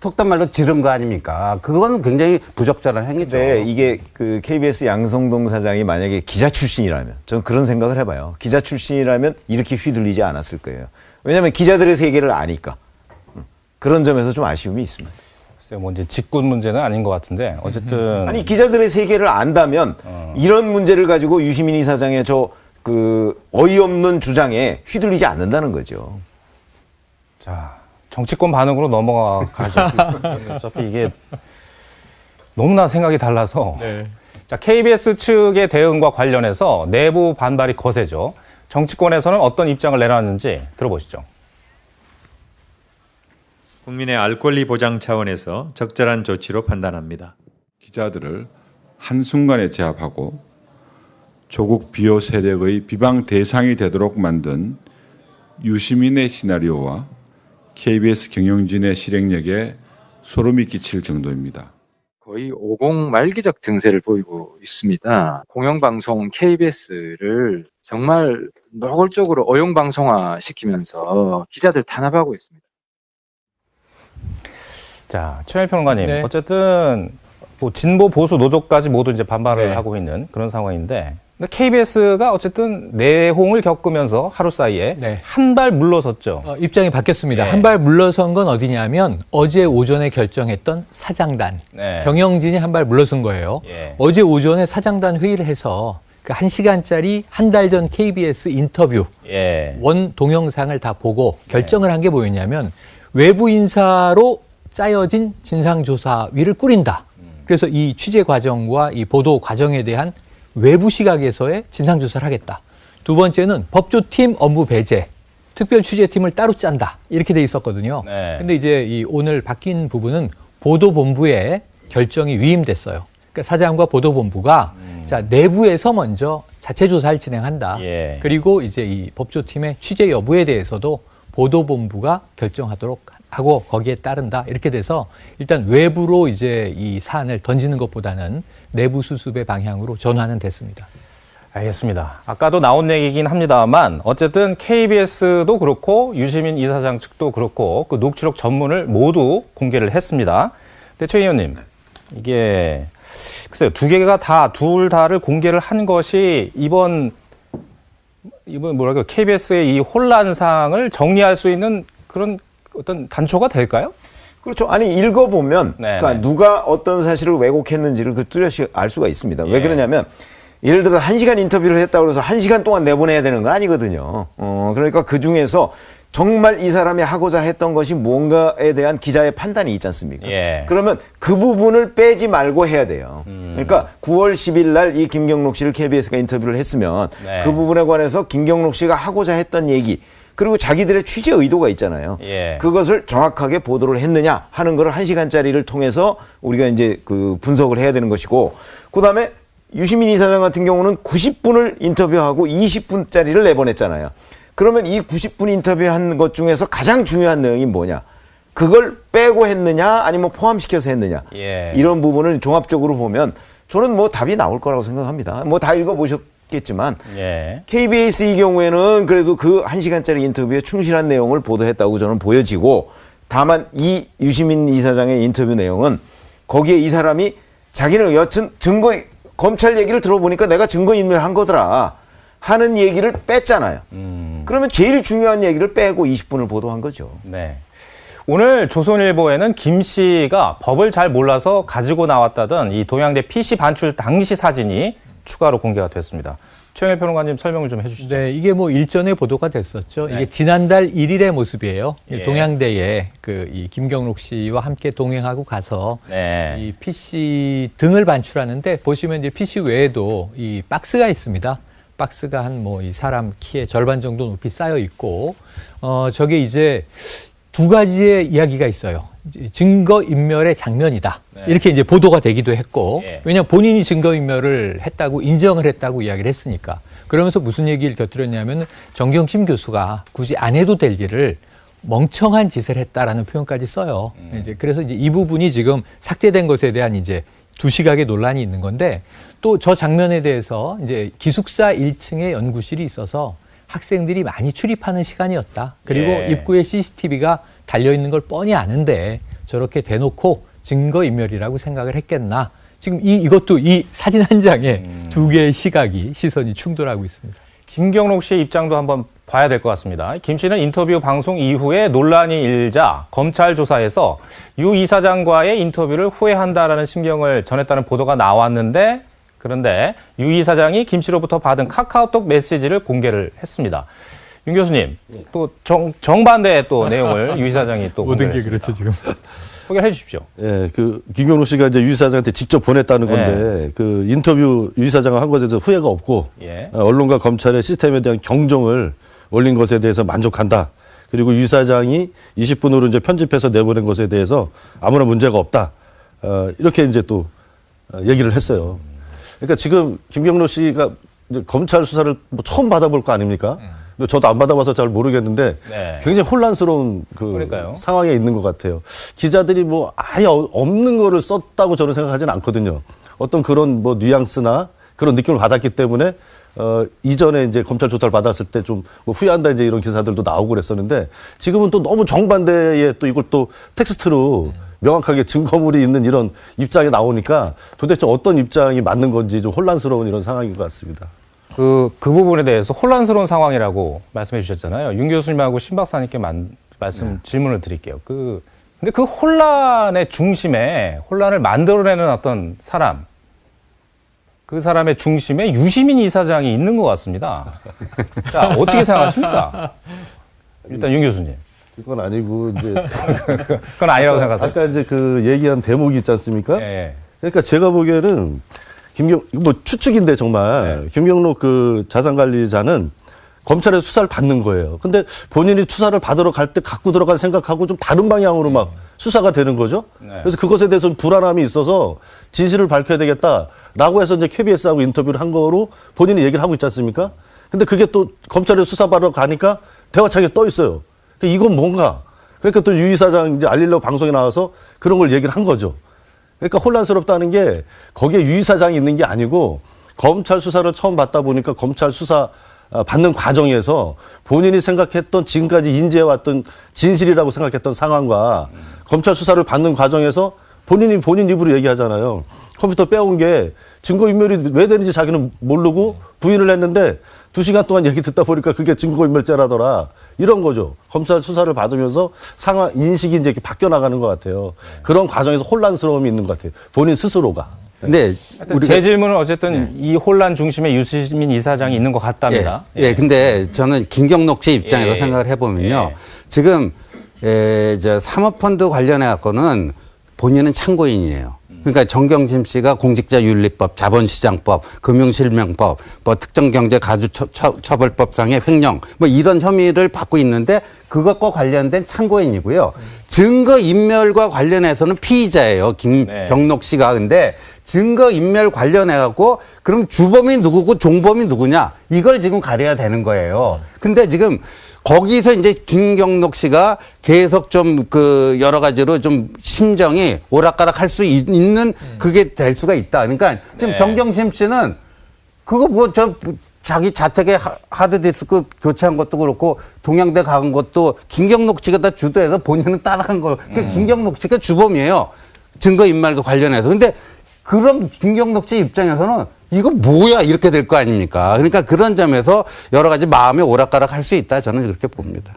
속단 말로 지른 거 아닙니까? 그건 굉장히 부적절한 행위죠. 네, 이게 그 KBS 양성동 사장이 만약에 기자 출신이라면 저는 그런 생각을 해봐요. 기자 출신이라면 이렇게 휘둘리지 않았을 거예요. 왜냐하면 기자들의 세계를 아니까. 그런 점에서 좀 아쉬움이 있습니다. 글쎄요, 뭐 이제 직권 문제는 아닌 것 같은데 어쨌든 아니 기자들의 세계를 안다면 이런 문제를 가지고 유시민 이사장의 어이없는 주장에 휘둘리지 않는다는 거죠. 자, 정치권 반응으로 넘어가죠. 어차피 이게 너무나 생각이 달라서. 네. 자, KBS 측의 대응과 관련해서 내부 반발이 거세죠. 정치권에서는 어떤 입장을 내놨는지 들어보시죠. 국민의 알 권리 보장 차원에서 적절한 조치로 판단합니다. 기자들을 한순간에 제압하고 조국 비호 세력의 비방 대상이 되도록 만든 유시민의 시나리오와 KBS 경영진의 실행력에 소름이 끼칠 정도입니다. 거의 50 말기적 증세를 보이고 있습니다. 공영방송 KBS를 정말 노골적으로 어용방송화 시키면서 기자들 탄압하고 있습니다. 자, 최영일 평론가님. 네. 어쨌든 뭐 진보 보수 노조까지 모두 이제 반발을 하고 있는 그런 상황인데, 근데 KBS가 어쨌든 내홍을 겪으면서 하루 사이에 한 발 물러섰죠. 입장이 바뀌었습니다. 한 발 물러선 건 어디냐면 어제 오전에 결정했던 사장단, 경영진이 한 발 물러선 거예요. 어제 오전에 사장단 회의를 해서 그 1시간짜리 한 달 전 KBS 인터뷰 원 동영상을 다 보고 결정을 한 게 뭐였냐면 외부 인사로 짜여진 진상조사위를 꾸린다. 그래서 이 취재 과정과 이 보도 과정에 대한 외부 시각에서의 진상조사를 하겠다. 두 번째는 법조팀 업무 배제, 특별 취재팀을 따로 짠다. 이렇게 돼 있었거든요. 근데 이제 이 오늘 바뀐 부분은 보도본부에 결정이 위임됐어요. 그러니까 사장과 보도본부가 자, 내부에서 먼저 자체 조사를 진행한다. 그리고 이제 이 법조팀의 취재 여부에 대해서도 보도본부가 결정하도록 하고 거기에 따른다. 이렇게 돼서 일단 외부로 이제 이 사안을 던지는 것보다는 내부 수습의 방향으로 전환은 됐습니다. 알겠습니다. 아까도 나온 얘기긴 합니다만 어쨌든 KBS도 그렇고 유시민 이사장 측도 그렇고 그 녹취록 전문을 모두 공개를 했습니다. 근데 최 의원님, 이게 글쎄요, 둘 다를 공개를 한 것이 이번 뭐랄까 KBS의 이 혼란상을 정리할 수 있는 그런 어떤 단초가 될까요? 그렇죠. 아니 읽어보면 그러니까 누가 어떤 사실을 왜곡했는지를 그 뚜렷이 알 수가 있습니다. 왜 그러냐면 예를 들어 1시간 인터뷰를 했다고 해서 1시간 동안 내보내야 되는 건 아니거든요. 그러니까 그 중에서 정말 이 사람이 하고자 했던 것이 뭔가에 대한 기자의 판단이 있지 않습니까? 그러면 그 부분을 빼지 말고 해야 돼요. 그러니까 9월 10일 날 이 김경록 씨를 KBS가 인터뷰를 했으면 그 부분에 관해서 김경록 씨가 하고자 했던 얘기, 그리고 자기들의 취재 의도가 있잖아요. 그것을 정확하게 보도를 했느냐 하는 걸 1시간짜리를 통해서 우리가 이제 그 분석을 해야 되는 것이고, 그 다음에 유시민 이사장 같은 경우는 90분을 인터뷰하고 20분짜리를 내보냈잖아요. 그러면 이 90분 인터뷰한 것 중에서 가장 중요한 내용이 뭐냐? 그걸 빼고 했느냐 아니면 포함시켜서 했느냐? 이런 부분을 종합적으로 보면 저는 뭐 답이 나올 거라고 생각합니다. 뭐 다 읽어보셨겠지만 KBS 이 경우에는 그래도 그 1시간짜리 인터뷰에 충실한 내용을 보도했다고 저는 보여지고, 다만 이 유시민 이사장의 인터뷰 내용은 거기에 이 사람이 자기는 여튼 검찰 얘기를 들어보니까 내가 증거인멸한 거더라 하는 얘기를 뺐잖아요. 그러면 제일 중요한 얘기를 빼고 20분을 보도한 거죠. 오늘 조선일보에는 김 씨가 법을 잘 몰라서 가지고 나왔다던 이 동양대 PC 반출 당시 사진이 추가로 공개가 됐습니다. 최영일 평론가님 설명을 좀 해주시죠. 네, 이게 뭐 일전에 보도가 됐었죠. 이게 지난달 1일의 모습이에요. 동양대에 이 김경록 씨와 함께 동행하고 가서 이 PC 등을 반출하는데 보시면 이제 PC 외에도 이 박스가 있습니다. 박스가 한 뭐 이 사람 키의 절반 정도 높이 쌓여 있고, 저게 이제 두 가지의 이야기가 있어요. 증거인멸의 장면이다. 이렇게 이제 보도가 되기도 했고, 왜냐하면 본인이 증거인멸을 했다고 인정을 했다고 이야기를 했으니까. 그러면서 무슨 얘기를 곁들였냐면 정경심 교수가 굳이 안 해도 될 일을 멍청한 짓을 했다라는 표현까지 써요. 이제 그래서 이제 이 부분이 지금 삭제된 것에 대한 이제 두 시각의 논란이 있는 건데, 또 저 장면에 대해서 이제 기숙사 1층에 연구실이 있어서 학생들이 많이 출입하는 시간이었다. 그리고 입구에 CCTV가 달려있는 걸 뻔히 아는데 저렇게 대놓고 증거인멸이라고 생각을 했겠나. 지금 이것도 이 사진 한 장에 두 개의 시선이 충돌하고 있습니다. 김경록 씨의 입장도 한번 봐야 될 것 같습니다. 김 씨는 인터뷰 방송 이후에 논란이 일자 검찰 조사에서 유 이사장과의 인터뷰를 후회한다라는 심경을 전했다는 보도가 나왔는데, 그런데 유 이사장이 김 씨로부터 받은 카카오톡 메시지를 공개를 했습니다. 윤 교수님, 또 정반대의 또 내용을 유 이사장이 또 모든 게 그렇죠, 지금. 소개해 주십시오. 김경록 씨가 이제 유 이사장한테 직접 보냈다는 건데, 그 인터뷰 유 이사장과 한 것에 대해서 후회가 없고, 언론과 검찰의 시스템에 대한 경종을 올린 것에 대해서 만족한다. 그리고 유 이사장이 20분으로 이제 편집해서 내보낸 것에 대해서 아무런 문제가 없다. 이렇게 이제 또 얘기를 했어요. 그러니까 지금 김경록 씨가 이제 검찰 수사를 뭐 처음 받아볼 거 아닙니까? 저도 안 받아봐서 잘 모르겠는데 네. 굉장히 혼란스러운 상황에 있는 것 같아요. 기자들이 뭐 아예 없는 거를 썼다고 저는 생각하지는 않거든요. 어떤 그런 뭐 뉘앙스나 그런 느낌을 받았기 때문에 이전에 이제 검찰 조사를 받았을 때 좀 뭐 후회한다 이제 이런 기사들도 나오고 그랬었는데 지금은 또 너무 정반대에 또 이걸 또 텍스트로 명확하게 증거물이 있는 이런 입장이 나오니까 도대체 어떤 입장이 맞는 건지 좀 혼란스러운 이런 상황인 것 같습니다. 그 부분에 대해서 혼란스러운 상황이라고 말씀해 주셨잖아요. 윤 교수님하고 신 박사님께 질문을 드릴게요. 근데 그 혼란의 중심에 혼란을 만들어내는 어떤 사람, 그 사람의 중심에 유시민 이사장이 있는 것 같습니다. 자, 어떻게 생각하십니까? 일단 윤 교수님. 그건 아니고 이제 그건 아니라고 생각하세요? 아까 이제 그 얘기한 대목이 있지 않습니까? 예. 그러니까 제가 보기에는 뭐 추측인데 정말 김경록 그 자산관리자는 검찰의 수사를 받는 거예요. 근데 본인이 수사를 받으러 갈 때 갖고 들어갈 생각하고 좀 다른 방향으로 막 수사가 되는 거죠. 그래서 그것에 대해서 불안함이 있어서 진실을 밝혀야 되겠다라고 해서 이제 KBS하고 인터뷰를 한 거로 본인이 얘기를 하고 있지 않습니까? 근데 그게 또 검찰에 수사받으러 가니까 대화창에 떠 있어요. 이건 뭔가. 그러니까 또 유 이사장 이제 알리려고 방송에 나와서 그런 걸 얘기를 한 거죠. 그러니까 혼란스럽다는 게 거기에 유 이사장이 있는 게 아니고 검찰 수사를 처음 받다 보니까 검찰 수사 받는 과정에서 본인이 생각했던 지금까지 인지해왔던 진실이라고 생각했던 상황과 검찰 수사를 받는 과정에서 본인 입으로 얘기하잖아요. 컴퓨터 빼온 게 증거인멸이 왜 되는지 자기는 모르고 부인을 했는데 2시간 동안 얘기 듣다 보니까 그게 증거인멸죄라더라. 이런 거죠. 검찰 수사를 받으면서 상황, 인식이 이제 이렇게 바뀌어 나가는 것 같아요. 그런 과정에서 혼란스러움이 있는 것 같아요. 본인 스스로가. 근데 제 질문은 어쨌든 이 혼란 중심에 유시민 이사장이 있는 것 같답니다. 근데 저는 김경록 씨 입장에서 생각을 해보면요. 지금 사모펀드 관련해 갖고는 본인은 참고인이에요. 그러니까 정경심 씨가 공직자윤리법, 자본시장법, 금융실명법, 뭐 특정경제가중처벌법상의 횡령, 뭐 이런 혐의를 받고 있는데 그것과 관련된 참고인이고요. 증거인멸과 관련해서는 피의자예요. 김경록 씨가. 근데 증거인멸 관련해갖고 그럼 주범이 누구고 종범이 누구냐 이걸 지금 가려야 되는 거예요. 근데 지금 거기서 이제 김경록 씨가 계속 좀 여러 가지로 좀 심정이 오락가락 할 수 있는 그게 될 수가 있다. 그러니까 지금 정경심 씨는 그거 자기 자택에 하드디스크 교체한 것도 그렇고 동양대 간 것도 김경록 씨가 다 주도해서 본인은 따라간 거. 그러니까 김경록 씨가 주범이에요. 증거인멸과 관련해서. 근데 그럼 김경록 씨 입장에서는 이거 뭐야 이렇게 될 거 아닙니까? 그러니까 그런 점에서 여러 가지 마음의 오락가락 할 수 있다. 저는 그렇게 봅니다.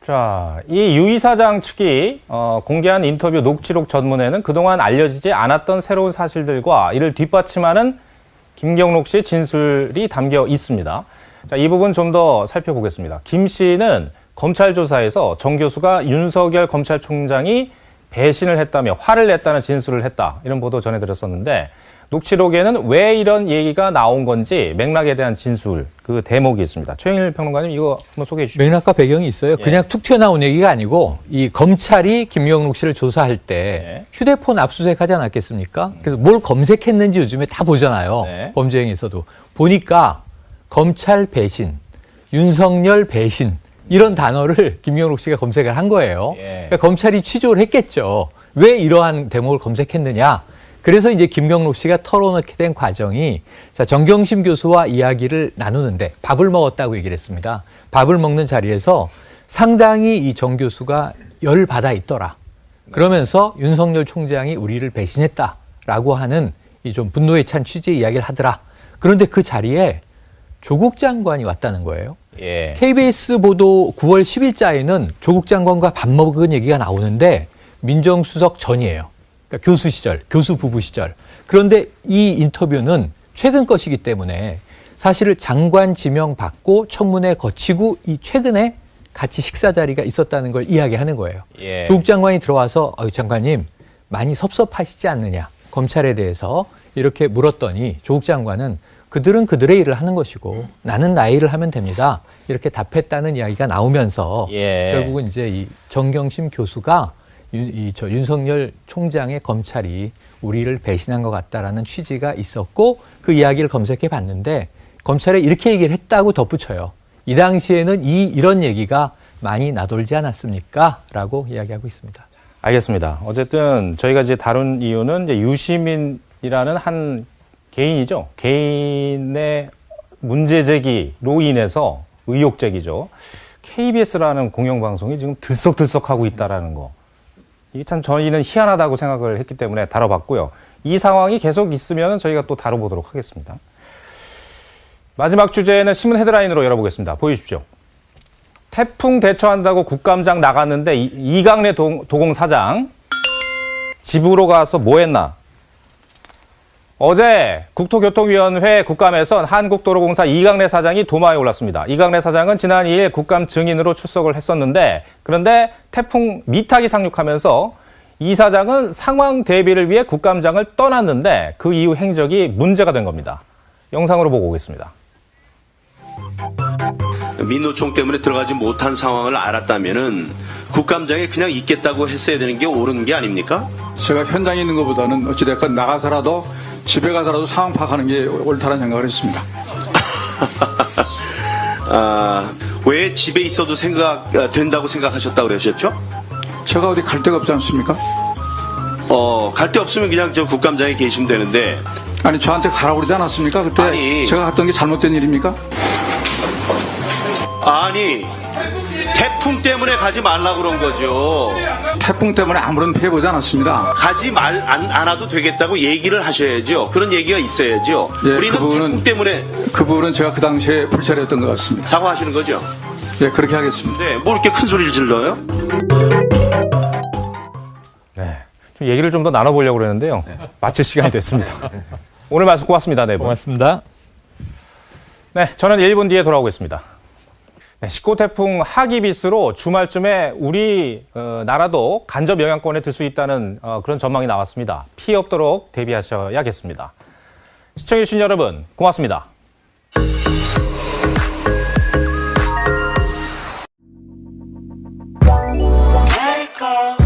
자, 이 유 이사장 측이 공개한 인터뷰 녹취록 전문에는 그동안 알려지지 않았던 새로운 사실들과 이를 뒷받침하는 김경록 씨의 진술이 담겨 있습니다. 자, 이 부분 좀 더 살펴보겠습니다. 김 씨는 검찰 조사에서 정 교수가 윤석열 검찰총장이 배신을 했다며 화를 냈다는 진술을 했다. 이런 보도 전해드렸었는데 녹취록에는 왜 이런 얘기가 나온 건지 맥락에 대한 진술, 그 대목이 있습니다. 최영일 평론가님 이거 한번 소개해 주시죠. 맥락과 배경이 있어요. 그냥 툭 튀어나온 얘기가 아니고 이 검찰이 김경록 씨를 조사할 때 휴대폰 압수수색하지 않았겠습니까? 그래서 뭘 검색했는지 요즘에 다 보잖아요. 범죄 행위에서도. 보니까 검찰 배신, 윤석열 배신 이런 단어를 김경록 씨가 검색을 한 거예요. 그러니까 검찰이 취조를 했겠죠. 왜 이러한 대목을 검색했느냐. 그래서 이제 김경록 씨가 털어놓게 된 과정이 자, 정경심 교수와 이야기를 나누는데 밥을 먹었다고 얘기를 했습니다. 밥을 먹는 자리에서 상당히 이 정 교수가 열받아 있더라. 그러면서 윤석열 총장이 우리를 배신했다라고 하는 이 좀 분노에 찬 취지의 이야기를 하더라. 그런데 그 자리에 조국 장관이 왔다는 거예요. KBS 보도 9월 10일자에는 조국 장관과 밥 먹은 얘기가 나오는데 민정수석 전이에요. 그러니까 교수 시절, 교수 부부 시절. 그런데 이 인터뷰는 최근 것이기 때문에 사실 장관 지명 받고 청문회 거치고 이 최근에 같이 식사 자리가 있었다는 걸 이야기하는 거예요. 조국 장관이 들어와서 장관님 많이 섭섭하시지 않느냐. 검찰에 대해서 이렇게 물었더니 조국 장관은 그들은 그들의 일을 하는 것이고 나는 나의 일을 하면 됩니다. 이렇게 답했다는 이야기가 나오면서 결국은 이제 이 정경심 교수가 윤석열 총장의 검찰이 우리를 배신한 것 같다라는 취지가 있었고 그 이야기를 검색해 봤는데 검찰에 이렇게 얘기를 했다고 덧붙여요. 이 당시에는 이런 얘기가 많이 나돌지 않았습니까? 라고 이야기하고 있습니다. 알겠습니다. 어쨌든 저희가 이제 다룬 이유는 이제 유시민이라는 한 개인이죠. 개인의 문제 제기로 인해서 의혹 제기죠. KBS라는 공영방송이 지금 들썩들썩하고 있다라는 거. 이게 참 저희는 희한하다고 생각을 했기 때문에 다뤄봤고요. 이 상황이 계속 있으면 저희가 또 다뤄보도록 하겠습니다. 마지막 주제는 신문 헤드라인으로 열어보겠습니다. 보여주십시오. 태풍 대처한다고 국감장 나갔는데 이강래 도공 사장 집으로 가서 뭐 했나? 어제 국토교통위원회 국감에선 한국도로공사 이강래 사장이 도마에 올랐습니다. 이강래 사장은 지난 2일 국감 증인으로 출석을 했었는데 그런데 태풍 미탁이 상륙하면서 이 사장은 상황 대비를 위해 국감장을 떠났는데 그 이후 행적이 문제가 된 겁니다. 영상으로 보고 오겠습니다. 민노총 때문에 들어가지 못한 상황을 알았다면은 국감장에 그냥 있겠다고 했어야 되는 게 옳은 게 아닙니까? 제가 현장에 있는 것보다는 어찌됐건 나가서라도 집에 가서라도 상황 파악하는 게 옳다는 생각을 했습니다. 왜 집에 있어도 된다고 생각하셨다고 그러셨죠? 제가 어디 갈 데가 없지 않습니까? 갈 데 없으면 그냥 저 국감장에 계시면 되는데. 아니 저한테 가라고 그러지 않았습니까? 그때 아니, 제가 갔던 게 잘못된 일입니까? 아니 태풍 때문에 가지 말라고 그런 거죠. 태풍 때문에 아무런 피해 보지 않았습니다. 가지 안 와도 되겠다고 얘기를 하셔야죠. 그런 얘기가 있어야죠. 예, 우리는 태풍 때문에. 그 부분은 제가 그 당시에 불찰이었던 것 같습니다. 사과하시는 거죠? 예, 그렇게 하겠습니다. 네, 뭐 이렇게 큰 소리를 질러요? 네, 좀 얘기를 좀 더 나눠보려고 그랬는데요. 마칠 시간이 됐습니다. 오늘 말씀 고맙습니다. 네, 고맙습니다. 네, 저는 1분 뒤에 돌아오겠습니다. 네, 19 태풍 하기비스로 주말쯤에 우리 나라도 간접 영향권에 들 수 있다는 그런 전망이 나왔습니다. 피해 없도록 대비하셔야겠습니다. 시청해주신 여러분 고맙습니다. Let it go.